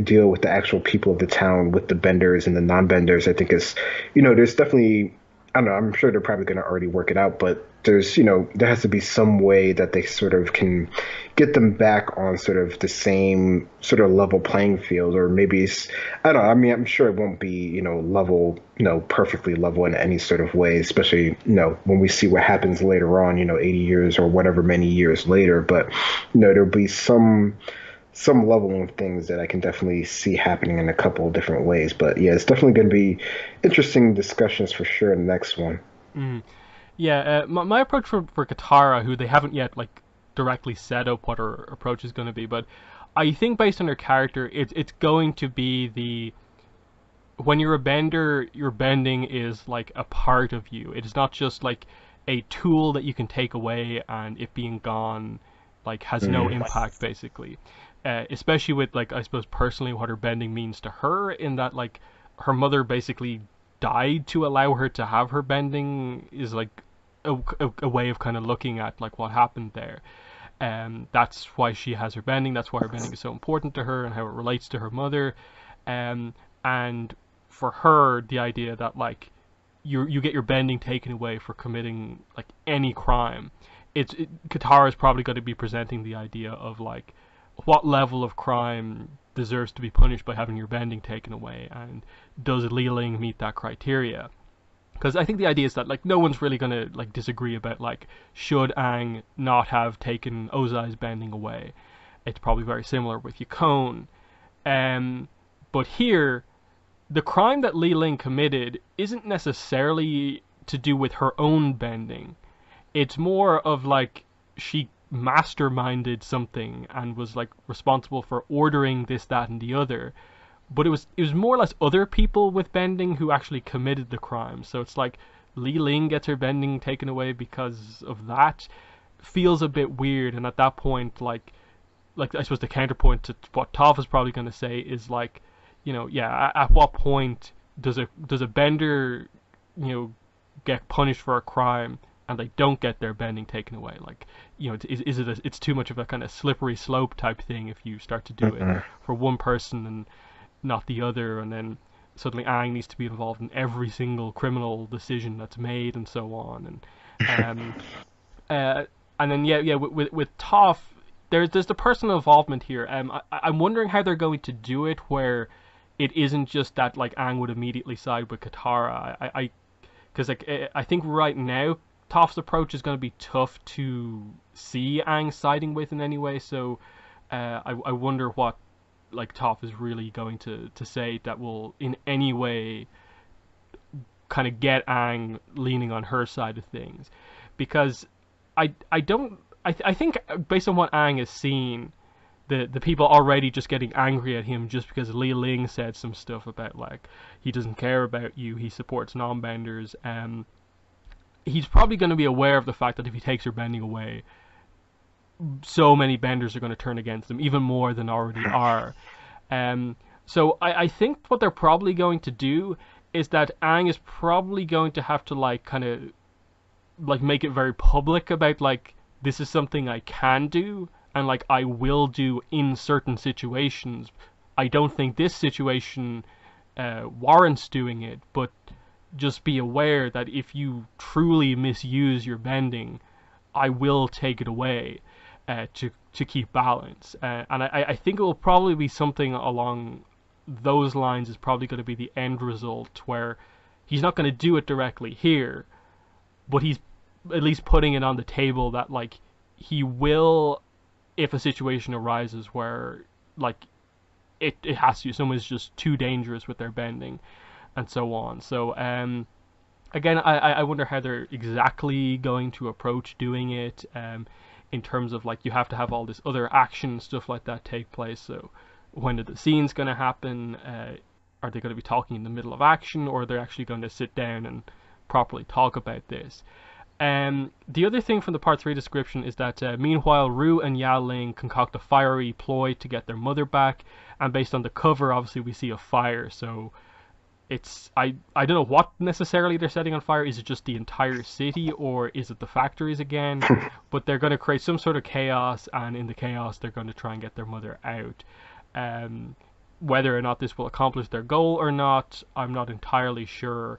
deal with the actual people of the town, with the benders and the non-benders, I think is, there's definitely, I don't know, I'm sure they're probably going to already work it out, but there's, there has to be some way that they sort of can get them back on sort of the same sort of level playing field, or maybe it's, I don't know, I mean, I'm sure it won't be, level, perfectly level in any sort of way, especially, when we see what happens later on, 80 years or whatever many years later, but, there'll be some level of things that I can definitely see happening in a couple of different ways. But yeah, it's definitely going to be interesting discussions for sure in the next one. Mm. Yeah, my approach for Katara, who they haven't yet like directly set up what her approach is going to be, but I think based on her character, it's going to be the when you're a bender, your bending is like a part of you. It is not just like a tool that you can take away, and it being gone like has no Mm. impact basically. Especially with like I suppose personally what her bending means to her, in that like her mother basically died to allow her to have her bending, is like a way of kind of looking at like what happened there. That's why she has her bending. That's why her bending is so important to her and how it relates to her mother. Um, and for her, the idea that like you get your bending taken away for committing like any crime. Katara is probably going to be presenting the idea of like what level of crime deserves to be punished by having your bending taken away, and does Li Ling meet that criteria? Because I think the idea is that like no one's really gonna like disagree about like should Aang not have taken Ozai's bending away. It's probably very similar with Yukon. Um, but here, the crime that Li Ling committed isn't necessarily to do with her own bending. It's more of like she masterminded something and was like responsible for ordering this, that, and the other. But it was more or less other people with bending who actually committed the crime. So it's like Li Ling gets her bending taken away because of that. Feels a bit weird, and at that point, like I suppose the counterpoint to what Toph is probably going to say is like, yeah, at what point does a bender, get punished for a crime and they don't get their bending taken away? Like, is it it's too much of a kind of slippery slope type thing if you start to do it Mm-mm. for one person and not the other, and then suddenly Aang needs to be involved in every single criminal decision that's made and so on, um, uh, and then yeah, with Toph, there's the personal involvement here. I'm wondering how they're going to do it, where it isn't just that like Aang would immediately side with Katara. Because like I think right now Toph's approach is going to be tough to see Aang siding with in any way. So I wonder what like Toph is really going to say that will in any way kind of get Aang leaning on her side of things, because I don't I think based on what Aang has seen, the people already just getting angry at him just because Li Ling said some stuff about like he doesn't care about you, he supports non-benders. He's probably going to be aware of the fact that if he takes her bending away, so many benders are going to turn against him, even more than already are. So I think what they're probably going to do is that Aang is probably going to have to like kind of like make it very public about like this is something I can do and like I will do in certain situations. I don't think this situation warrants doing it, but just be aware that if you truly misuse your bending, I will take it away to keep balance. And I think it will probably be something along those lines is probably going to be the end result, where he's not going to do it directly here, but he's at least putting it on the table that like he will, if a situation arises where like it has to, someone's just too dangerous with their bending and so on. So again, I wonder how they're exactly going to approach doing it, in terms of like you have to have all this other action stuff like that take place. So when are the scenes going to happen? Are they going to be talking in the middle of action, or are they actually going to sit down and properly talk about this? The other thing from the part 3 description is that meanwhile Rue and Ya Ling concoct a fiery ploy to get their mother back, and based on the cover obviously we see a fire, so it's I don't know what necessarily they're setting on fire. Is it just the entire city, or is it the factories again? But they're going to create some sort of chaos, and in the chaos they're going to try and get their mother out. Whether or not this will accomplish their goal or not, I'm not entirely sure.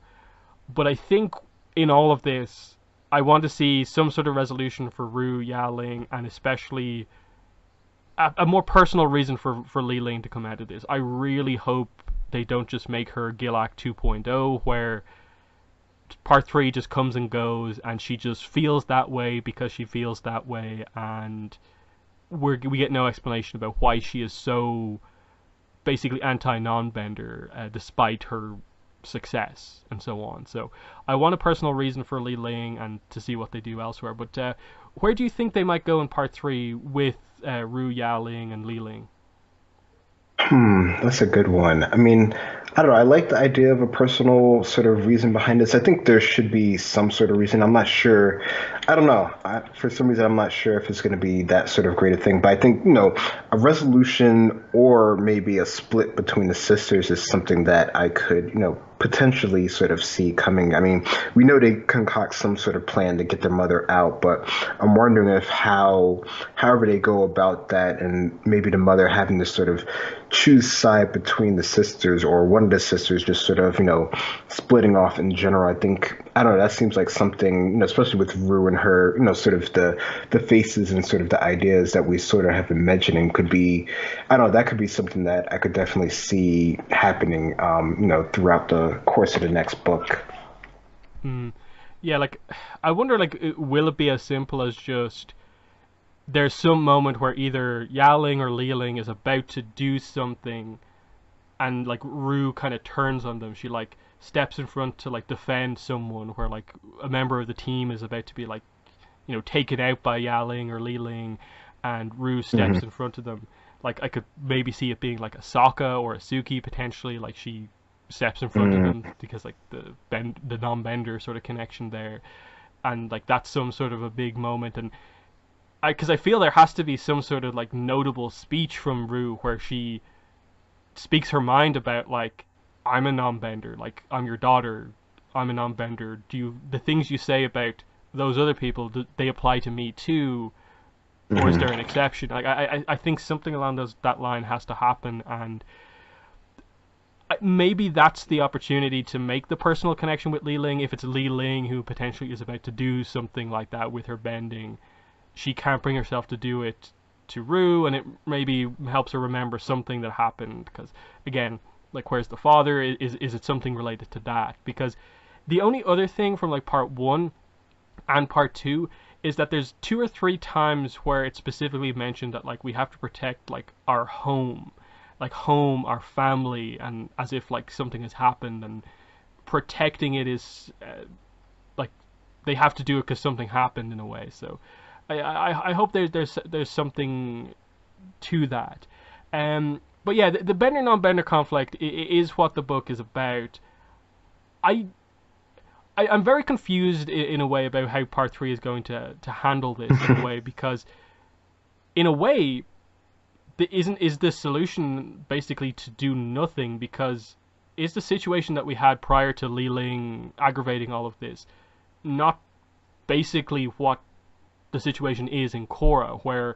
But I think in all of this, I want to see some sort of resolution for Rue, Ya Ling, and especially a more personal reason for Li Ling to come out of this. I really hope they don't just make her Gilak 2.0, where part 3 just comes and goes, and she just feels that way because she feels that way, and we get no explanation about why she is so basically anti-non-bender, despite her success and so on. So I want a personal reason for Li Ling and to see what they do elsewhere. But where do you think they might go in part 3 with Rue, Ya Ling, and Li Ling? That's a good one. I mean, I don't know. I like the idea of a personal sort of reason behind this. I think there should be some sort of reason. I'm not sure. I don't know. For some reason, I'm not sure if it's going to be that sort of great a thing. But I think, a resolution or maybe a split between the sisters is something that I could, potentially sort of see coming. I mean, we know they concoct some sort of plan to get their mother out, but I'm wondering if however they go about that, and maybe the mother having to sort of choose side between the sisters, or one of the sisters just sort of, splitting off in general. I don't know, that seems like something, especially with Rue and her, sort of the faces and sort of the ideas that we sort of have been mentioning could be, I don't know, that could be something that I could definitely see happening, throughout the course of the next book. Yeah, like I wonder, like, will it be as simple as just there's some moment where either Ya Ling or Li Ling is about to do something, and like Rue kind of turns on them. She like steps in front to like defend someone, where like a member of the team is about to be like, taken out by Ya Ling or Li Ling, and Rue steps in front of them. Like I could maybe see it being like a Sokka or a Suki potentially. Like she steps in front of them because like the non-bender sort of connection there, and like that's some sort of a big moment. And because I feel there has to be some sort of like notable speech from Rue where she speaks her mind about like, I'm a non-bender, like I'm your daughter, I'm a non-bender. The things you say about those other people, do they apply to me too, or is there an exception? Like I think something along that line has to happen, and maybe that's the opportunity to make the personal connection with Li Ling. If it's Li Ling who potentially is about to do something like that with her bending, she can't bring herself to do it to Rue, and it maybe helps her remember something that happened. Because again, like, where's the father? Is it something related to that? Because the only other thing from like part 1 and part 2 is that there's 2 or 3 times where it's specifically mentioned that like we have to protect like our home, our family, and as if like something has happened, and protecting it is like they have to do it because something happened in a way. So I hope there's something to that. But yeah, the bender non-bender conflict is what the book is about. I I'm very confused in a way about how part 3 is going to handle this in a way, because in a way is the solution basically to do nothing, because is the situation that we had prior to Li Ling aggravating all of this not basically what the situation is in Korra, where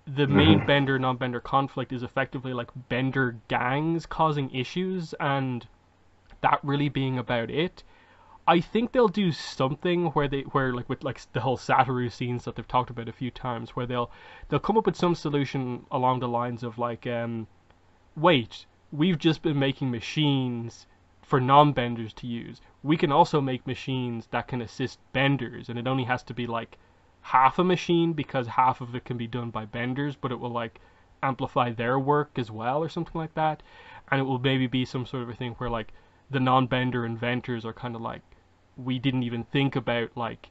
the main bender non-bender conflict is effectively like bender gangs causing issues, and that really being about it. I think they'll do something where like with like the whole Satoru scenes that they've talked about a few times, where they'll come up with some solution along the lines of like, wait, we've just been making machines for non-benders to use. We can also make machines that can assist benders, and it only has to be like half a machine because half of it can be done by benders, but it will like amplify their work as well or something like that. And it will maybe be some sort of a thing where like the non-bender inventors are kind of like, we didn't even think about like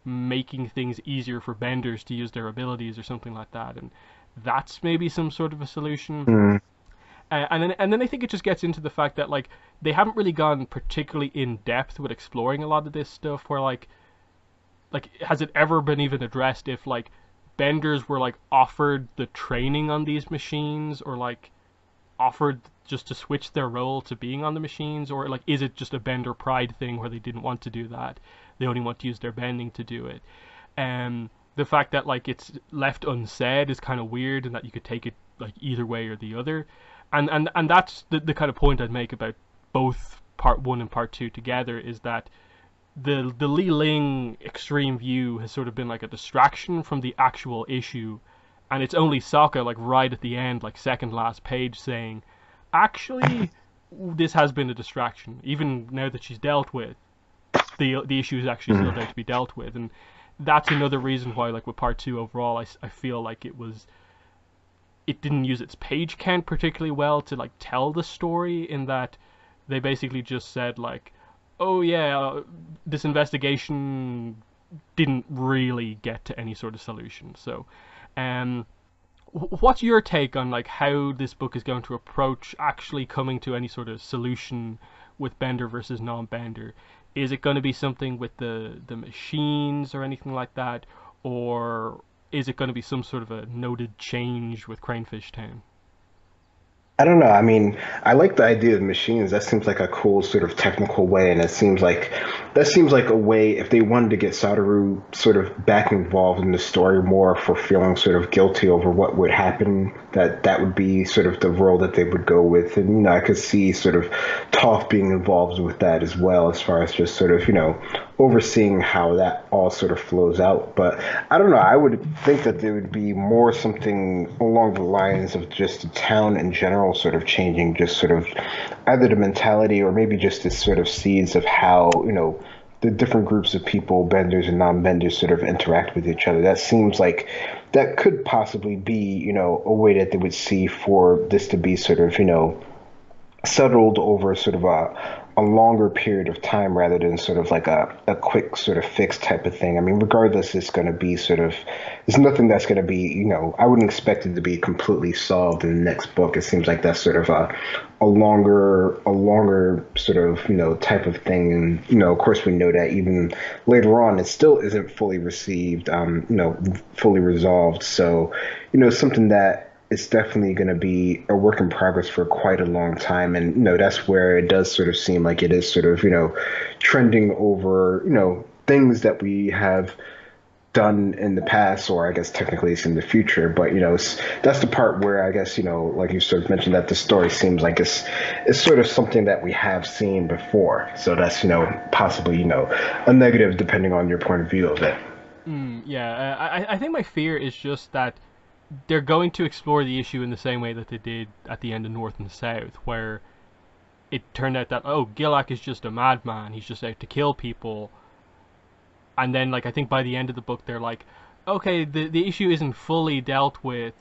making things easier for benders to use their abilities or something like that, and that's maybe some sort of a solution. Mm. And then I think it just gets into the fact that like they haven't really gone particularly in depth with exploring a lot of this stuff. Where like has it ever been even addressed if like benders were like offered the training on these machines, or like offered just to switch their role to being on the machines, or like is it just a bender pride thing where they didn't want to do that, they only want to use their bending to do it. The fact that like it's left unsaid is kind of weird, and that you could take it like either way or the other. And that's the kind of point I'd make about both part one and part two together, is that the Li Ling extreme view has sort of been like a distraction from the actual issue, and it's only Sokka like right at the end, like second last page, saying, actually, this has been a distraction. Even now that she's dealt with, the issue is actually still there to be dealt with, and that's another reason why, like with part two overall, I feel like it didn't use its page count particularly well to like tell the story, in that they basically just said like, oh yeah, this investigation didn't really get to any sort of solution. So, um, what's your take on like how this book is going to approach actually coming to any sort of solution with Bender versus non-Bender? Is it going to be something with the machines or anything like that, or is it going to be some sort of a noted change with Cranefish Town? I don't know. I mean, I like the idea of machines. That seems like a cool sort of technical way, and it seems like that seems like a way if they wanted to get Sadaru sort of back involved in the story more for feeling sort of guilty over what would happen, that would be sort of the role that they would go with. And I could see sort of Toph being involved with that as well, as far as just sort of overseeing how that all sort of flows out. But I don't know. I would think that there would be more something along the lines of just the town in general sort of changing, just sort of either the mentality or maybe just the sort of seeds of how, the different groups of people, benders and non-benders, sort of interact with each other. That seems like that could possibly be, a way that they would see for this to be sort of, settled over sort of a longer period of time rather than sort of like a quick sort of fix type of thing. I mean, regardless, it's going to be sort of, there's nothing that's going to be, I wouldn't expect it to be completely solved in the next book. It seems like that's sort of a longer sort of, type of thing. And, of course we know that even later on, it still isn't fully received, fully resolved. So, something that it's definitely going to be a work in progress for quite a long time. And, that's where it does sort of seem like it is sort of, trending over, things that we have done in the past, or I guess technically it's in the future. But, that's the part where I guess, like you sort of mentioned, that the story seems like it's sort of something that we have seen before. So that's, possibly, a negative depending on your point of view of it. Yeah, I think my fear is just that they're going to explore the issue in the same way that they did at the end of North and South, where it turned out that, oh, Gilak is just a madman, he's just out to kill people. And then, like, I think by the end of the book, they're like, okay, the issue isn't fully dealt with.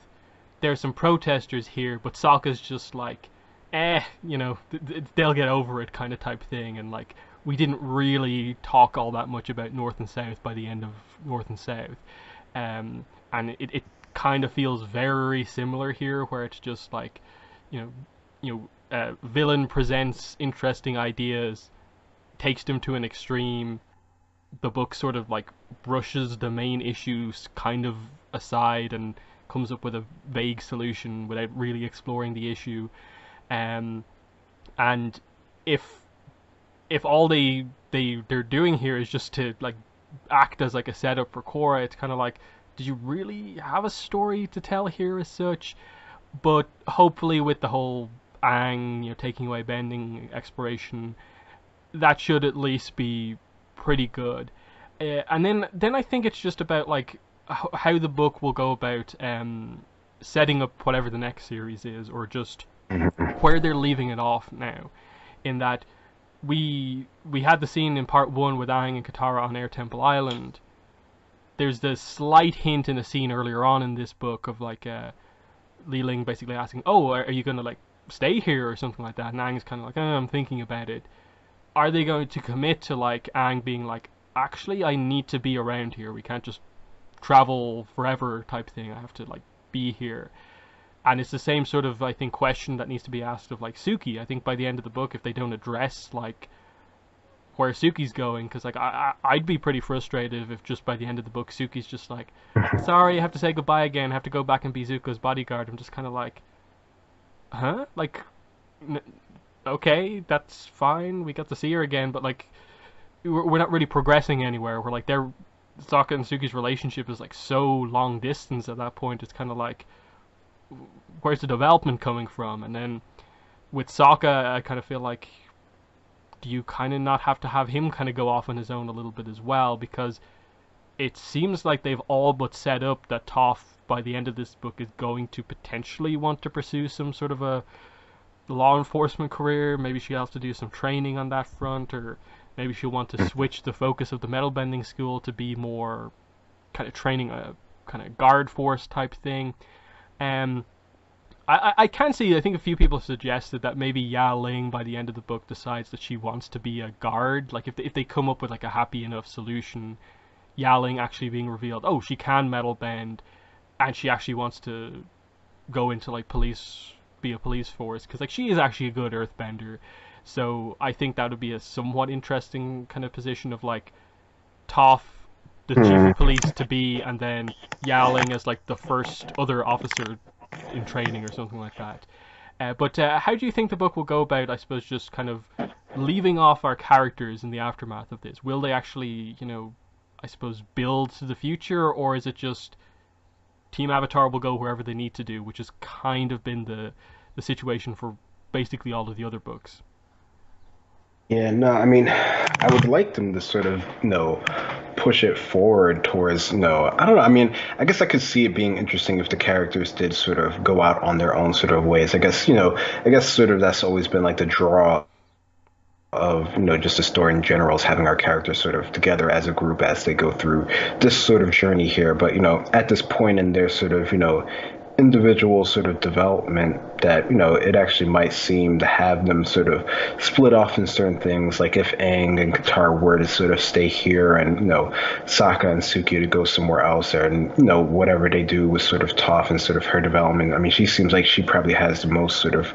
There's some protesters here, but Sokka's just like, they'll get over it kind of type thing. And, like, we didn't really talk all that much about North and South by the end of North and South. And it kind of feels very similar here, where it's just like, villain presents interesting ideas, takes them to an extreme. The book sort of like brushes the main issues kind of aside and comes up with a vague solution without really exploring the issue. And if all they're doing here is just to like act as like a setup for Korra, it's kind of like, did you really have a story to tell here as such? But hopefully with the whole Aang, taking away bending exploration, that should at least be pretty good. And then I think it's just about like how the book will go about setting up whatever the next series is, or just where they're leaving it off now, in that we had the scene in part one with Aang and Katara on Air Temple Island. There's this slight hint in a scene earlier on in this book of like Li Ling basically asking, "Oh, are you gonna like stay here or something like that?" And Aang's kind of like, "I'm thinking about it." Are they going to commit to like Aang being like, "Actually, I need to be around here. We can't just travel forever type thing. I have to like be here." And it's the same sort of, I think, question that needs to be asked of like Suki. I think by the end of the book, if they don't address like where Suki's going, because like I'd be pretty frustrated if just by the end of the book Suki's just like, sorry, I have to say goodbye again, I have to go back and be Zuko's bodyguard. I'm just kind of like, huh? Like, n- okay, that's fine. We got to see her again, but like, we're not really progressing anywhere. We're like, their Sokka and Suki's relationship is like so long distance at that point. It's kind of like, where's the development coming from? And then with Sokka, I kind of feel like, do you kind of not have to have him kind of go off on his own a little bit as well? Because it seems like they've all but set up that Toph, by the end of this book, is going to potentially want to pursue some sort of a law enforcement career. Maybe she has to do some training on that front, or maybe she'll want to switch the focus of the metal bending school to be more kind of training a kind of guard force type thing. Um, I can see, I think a few people suggested that maybe Ya Ling by the end of the book decides that she wants to be a guard. Like if they come up with like a happy enough solution, Ya Ling actually being revealed, oh, she can metal bend, and she actually wants to go into like police, be a police force, because like she is actually a good earthbender. So I think that would be a somewhat interesting kind of position of like Toph, the chief of police to be, and then Ya Ling as like the first other officer in training or something like that. But how do you think the book will go about, I suppose, just kind of leaving off our characters in the aftermath of this? Will they actually, I suppose, build to the future, or is it just Team Avatar will go wherever they need to do, which has kind of been the situation for basically all of the other books? Yeah, no, I mean, I would like them to sort of, push it forward towards, I don't know. I mean, I guess I could see it being interesting if the characters did sort of go out on their own sort of ways. I guess sort of that's always been like the draw of, just the story in general is having our characters sort of together as a group as they go through this sort of journey here. But, at this point in their sort of, individual sort of development that it actually might seem to have them sort of split off in certain things, like if Aang and Katara were to sort of stay here and Sokka and Suki to go somewhere else, or and whatever they do with sort of Toph and sort of her development. I mean, she seems like she probably has the most sort of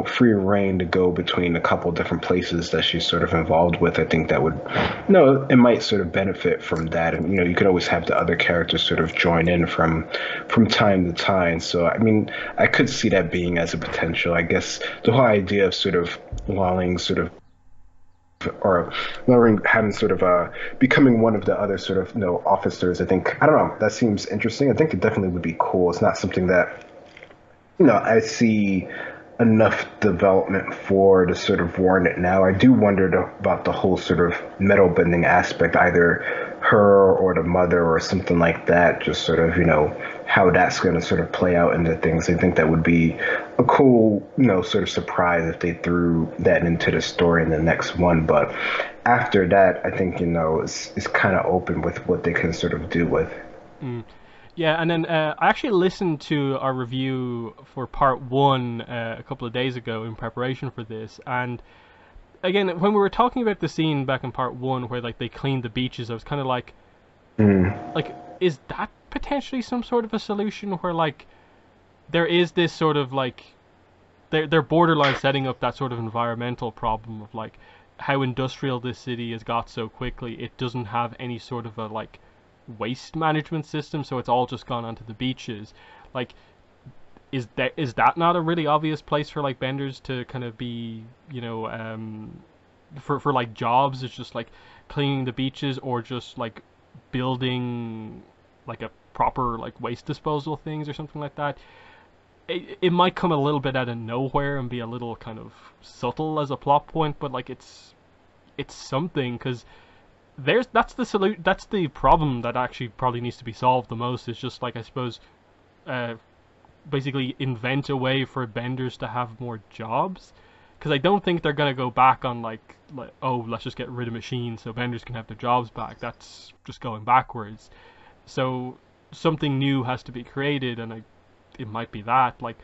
free reign to go between a couple different places that she's sort of involved with. I think that would it might sort of benefit from that, and you could always have the other characters sort of join in from time to time. So, I mean, I could see that being as a potential. I guess the whole idea of sort of Lawling sort of, or Lawling having sort of becoming one of the other sort of officers. I think, I don't know, that seems interesting. I think it definitely would be cool. It's not something that I see enough development for to sort of warrant it now. I do wonder about the whole sort of metal bending aspect, either her or the mother or something like that, just sort of, how that's going to sort of play out into things. I think that would be a cool, sort of surprise if they threw that into the story in the next one. But after that, I think, it's kind of open with what they can sort of do with. Mm. Yeah, and then I actually listened to our review for part one a couple of days ago in preparation for this, and again, when we were talking about the scene back in part one where like they cleaned the beaches, I was kind of Mm. like, is that potentially some sort of a solution where like there is this sort of like they're borderline setting up that sort of environmental problem of like how industrial this city has got so quickly. It doesn't have any sort of a like waste management system, so it's all just gone onto the beaches. Like, is that not a really obvious place for like benders to kind of be, for like jobs? It's just like cleaning the beaches or just like building like a proper like waste disposal things or something like that. It might come a little bit out of nowhere and be a little kind of subtle as a plot point, but like it's something, because that's the problem that actually probably needs to be solved the most. Is just like, I suppose, uh, basically invent a way for benders to have more jobs, because I don't think they're gonna go back on like oh, let's just get rid of machines so benders can have their jobs back. That's just going backwards. So something new has to be created, and it might be that. Like,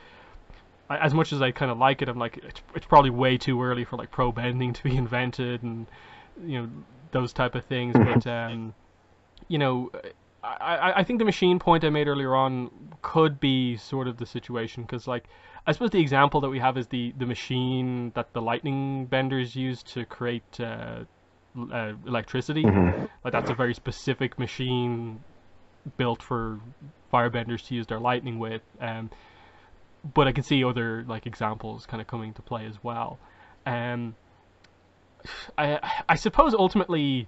as much as I kind of like it, I'm like, it's probably way too early for like pro bending to be invented, and those type of things. But you know, I think the machine point I made earlier on could be sort of the situation, because like I suppose the example that we have is the machine that the lightning benders use to create electricity. Hmm. Like, that's a very specific machine built for firebenders to use their lightning with. But I can see other like examples kind of coming to play as well. Um, I suppose ultimately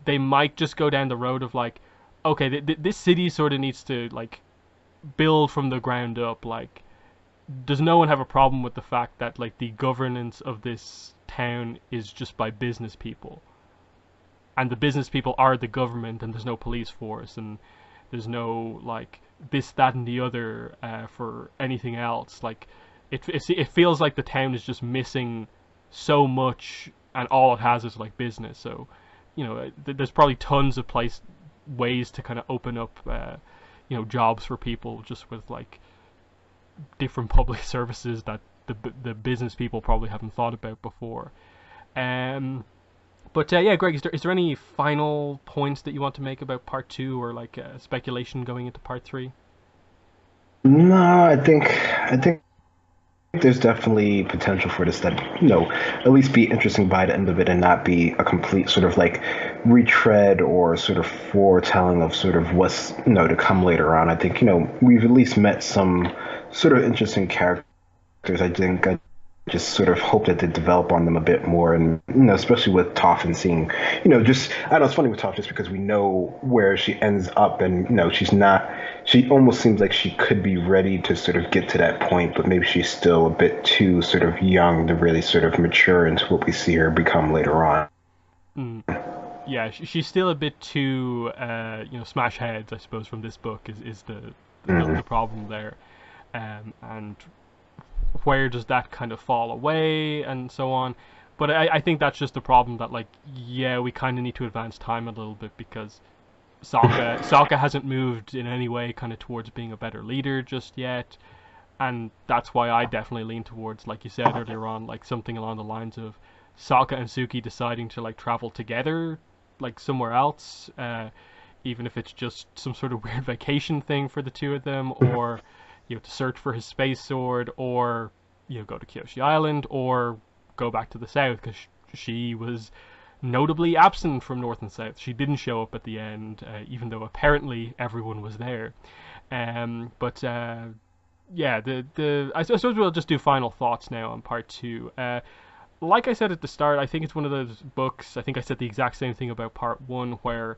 they might just go down the road of like, okay, this city sort of needs to like build from the ground up. Like, does no one have a problem with the fact that like the governance of this town is just by business people, and the business people are the government, and there's no police force, and there's no like this, that, and the other for anything else. Like, it feels like the town is just missing so much, and all it has is like business. So, there's probably tons of ways to kind of open up, jobs for people just with like different public services that the business people probably haven't thought about before. Um, but yeah, Greg, is there any final points that you want to make about part two, or like speculation going into part three? No, I think there's definitely potential for this that at least be interesting by the end of it and not be a complete sort of like retread or sort of foretelling of sort of what's to come later on. I think we've at least met some sort of interesting characters. I think I just sort of hope that they develop on them a bit more, and especially with Toph and seeing, just I don't know, it's funny with Toph just because we know where she ends up, and she's not. She almost seems like she could be ready to sort of get to that point, but maybe she's still a bit too sort of young to really sort of mature into what we see her become later on. Mm. Yeah, she's still a bit too, smash heads, I suppose, from this book is the Hmm. problem there. And where does that kind of fall away and so on. But I think that's just the problem that like, yeah, we kind of need to advance time a little bit, because Sokka hasn't moved in any way kind of towards being a better leader just yet, and that's why I definitely lean towards, like you said earlier on, like something along the lines of Sokka and Suki deciding to like travel together, like somewhere else, even if it's just some sort of weird vacation thing for the two of them, or to search for his space sword, or go to Kyoshi Island, or go back to the south, because she was notably absent from North and South. She didn't show up at the end, even though apparently everyone was there. But yeah, I suppose we'll just do final thoughts now on part two. Like I said at the start, I think it's one of those books. I think I said the exact same thing about part one, where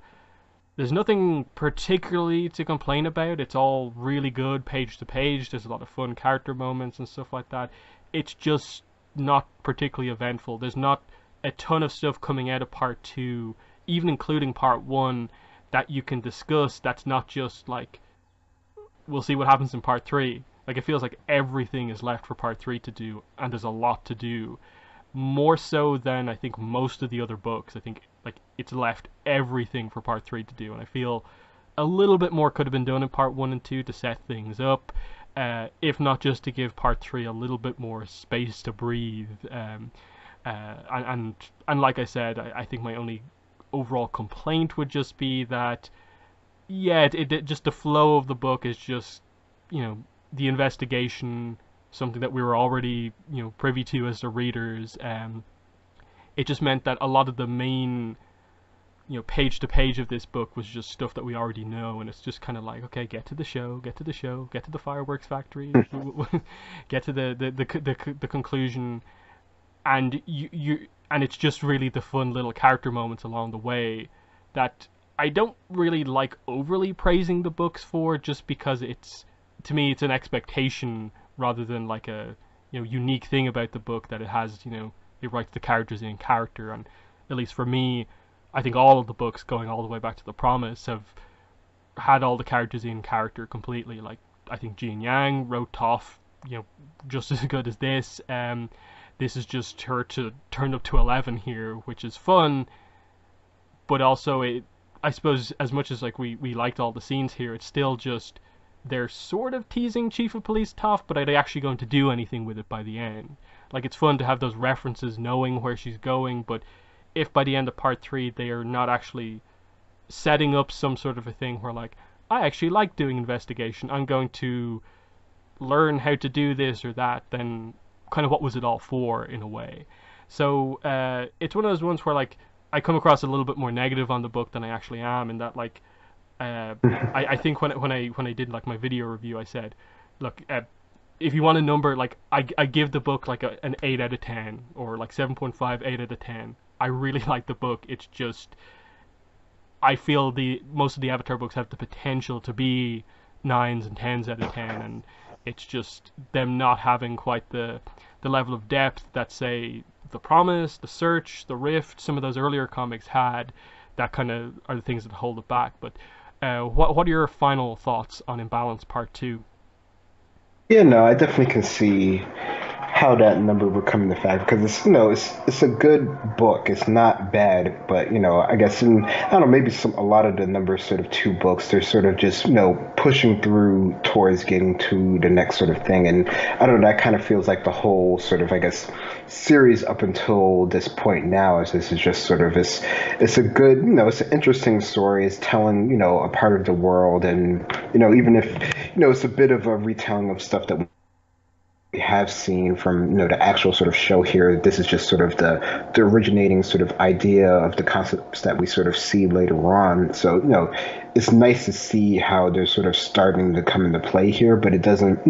there's nothing particularly to complain about. It's all really good page to page. There's a lot of fun character moments and stuff like that. It's just not particularly eventful. There's not a ton of stuff coming out of part two, even including part one, that you can discuss. That's not just like, we'll see what happens in part three. Like, it feels like everything is left for part three to do, and there's a lot to do, more so than I think most of the other books. I think like it's left everything for part three to do, and I feel a little bit more could have been done in part one and two to set things up, if not just to give part three a little bit more space to breathe. And like I said, I think my only overall complaint would just be that, yeah, it just the flow of the book is just, the investigation, something that we were already privy to as the readers. It just meant that a lot of the main page to page of this book was just stuff that we already know, and it's just kind of like, okay, get to the show, get to the show, get to the fireworks factory, get to the conclusion, and and it's just really the fun little character moments along the way that I don't really like overly praising the books for, just because to me it's an expectation rather than like a unique thing about the book, that it has, it writes the characters in character. And at least for me, I think all of the books going all the way back to The Promise have had all the characters in character completely. Like, I think Jean Yang wrote Toph, just as good as this. This is just her to turn up to 11 here, which is fun, but also I suppose as much as like we liked all the scenes here, it's still just they're sort of teasing Chief of Police Toph, but are they actually going to do anything with it by the end? Like, it's fun to have those references, knowing where she's going, but if by the end of part 3 they are not actually setting up some sort of a thing where, like, I actually like doing investigation, I'm going to learn how to do this or that, then kind of what was it all for, in a way? So it's one of those ones where, like, I come across a little bit more negative on the book than I actually am, in that, like, I think when I did like my video review, I said, look, if you want a number, like, I give the book like an 8 out of 10, or like 7.5, 8 out of 10. I really like the book. It's just, I feel most of the Avatar books have the potential to be 9s and 10s out of 10, and it's just them not having quite the level of depth that, say, The Promise, The Search, The Rift, some of those earlier comics had. That kind of are the things that hold it back. But what are your final thoughts on Imbalance Part 2? Yeah, no, I definitely can see how that number would come into fact because it's a good book. It's not bad, but I guess I don't know, maybe a lot of the number sort of 2 books, they're sort of just pushing through towards getting to the next sort of thing, and I don't know, that kind of feels like the whole sort of, I guess, series up until this point now. Is this is just sort of it's a good, it's an interesting story. It's telling a part of the world, and even if it's a bit of a retelling of stuff that we have seen from the actual sort of show here. This is just sort of the originating sort of idea of the concepts that we sort of see later on. So it's nice to see how they're sort of starting to come into play here, but it doesn't,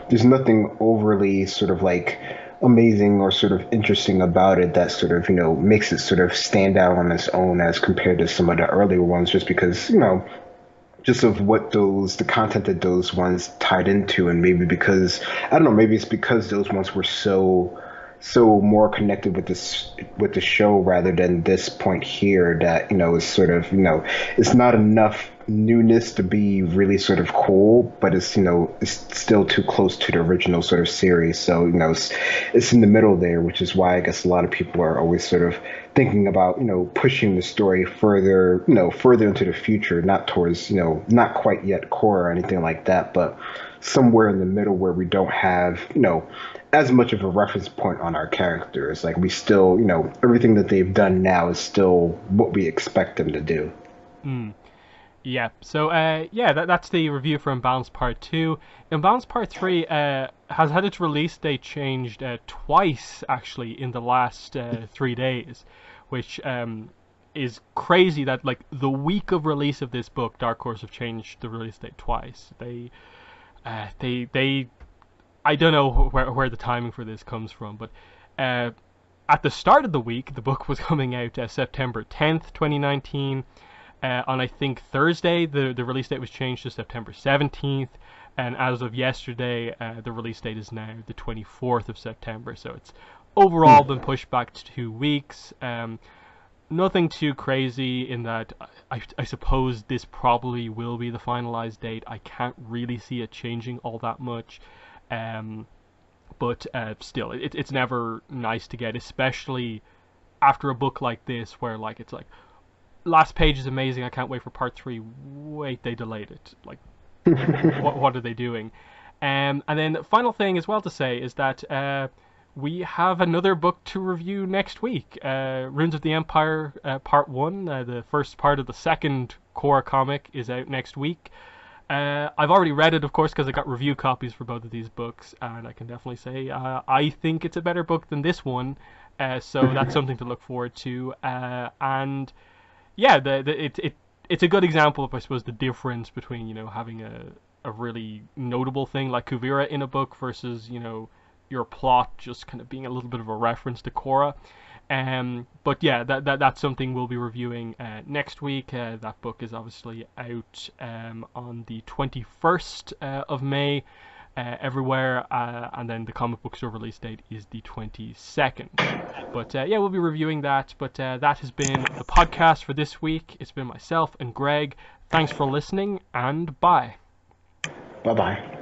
there's nothing overly sort of like amazing or sort of interesting about it that sort of makes it sort of stand out on its own as compared to some of the earlier ones, just because just of what the content that those ones tied into, and maybe because I don't know, maybe it's because those ones were so more connected with the show rather than this point here that is sort of it's not enough newness to be really sort of cool, but it's still too close to the original sort of series. So it's in the middle there, which is why I guess a lot of people are always sort of thinking about pushing the story further into the future, not towards not quite yet core or anything like that, but somewhere in the middle where we don't have as much of a reference point on our characters. Like, we still everything that they've done now is still what we expect them to do. Mm. Yeah, so that's the review for Imbalance Part 2. Imbalance Part 3 has had its release date changed twice, actually, in the last 3 days, which is crazy that, like, the week of release of this book, Dark Horse have changed the release date twice. They I don't know where the timing for this comes from, but at the start of the week, the book was coming out September 10th, 2019. On, I think, Thursday, the release date was changed to September 17th, and as of yesterday, the release date is now the 24th of September, so it's overall been pushed back to 2 weeks. Nothing too crazy in that. I suppose this probably will be the finalized date. I can't really see it changing all that much. But still, it's never nice to get, especially after a book like this, where, like, it's like, last page is amazing, I can't wait for part 3. Wait, they delayed it. Like, what are they doing? And then the final thing as well to say is that we have another book to review next week. Runes of the Empire Part 1, the first part of the second core comic, is out next week. I've already read it, of course, because I got review copies for both of these books, and I can definitely say I think it's a better book than this one, so that's something to look forward to. And yeah, it's a good example of, I suppose, the difference between having a really notable thing like Kuvira in a book versus your plot just kind of being a little bit of a reference to Korra. But yeah, that's something we'll be reviewing next week. That book is obviously out on the 21st of May everywhere, and then the comic book store release date is the 22nd. But yeah, we'll be reviewing that. But that has been the podcast for this week. It's been myself and Greg. Thanks for listening, and bye. Bye bye.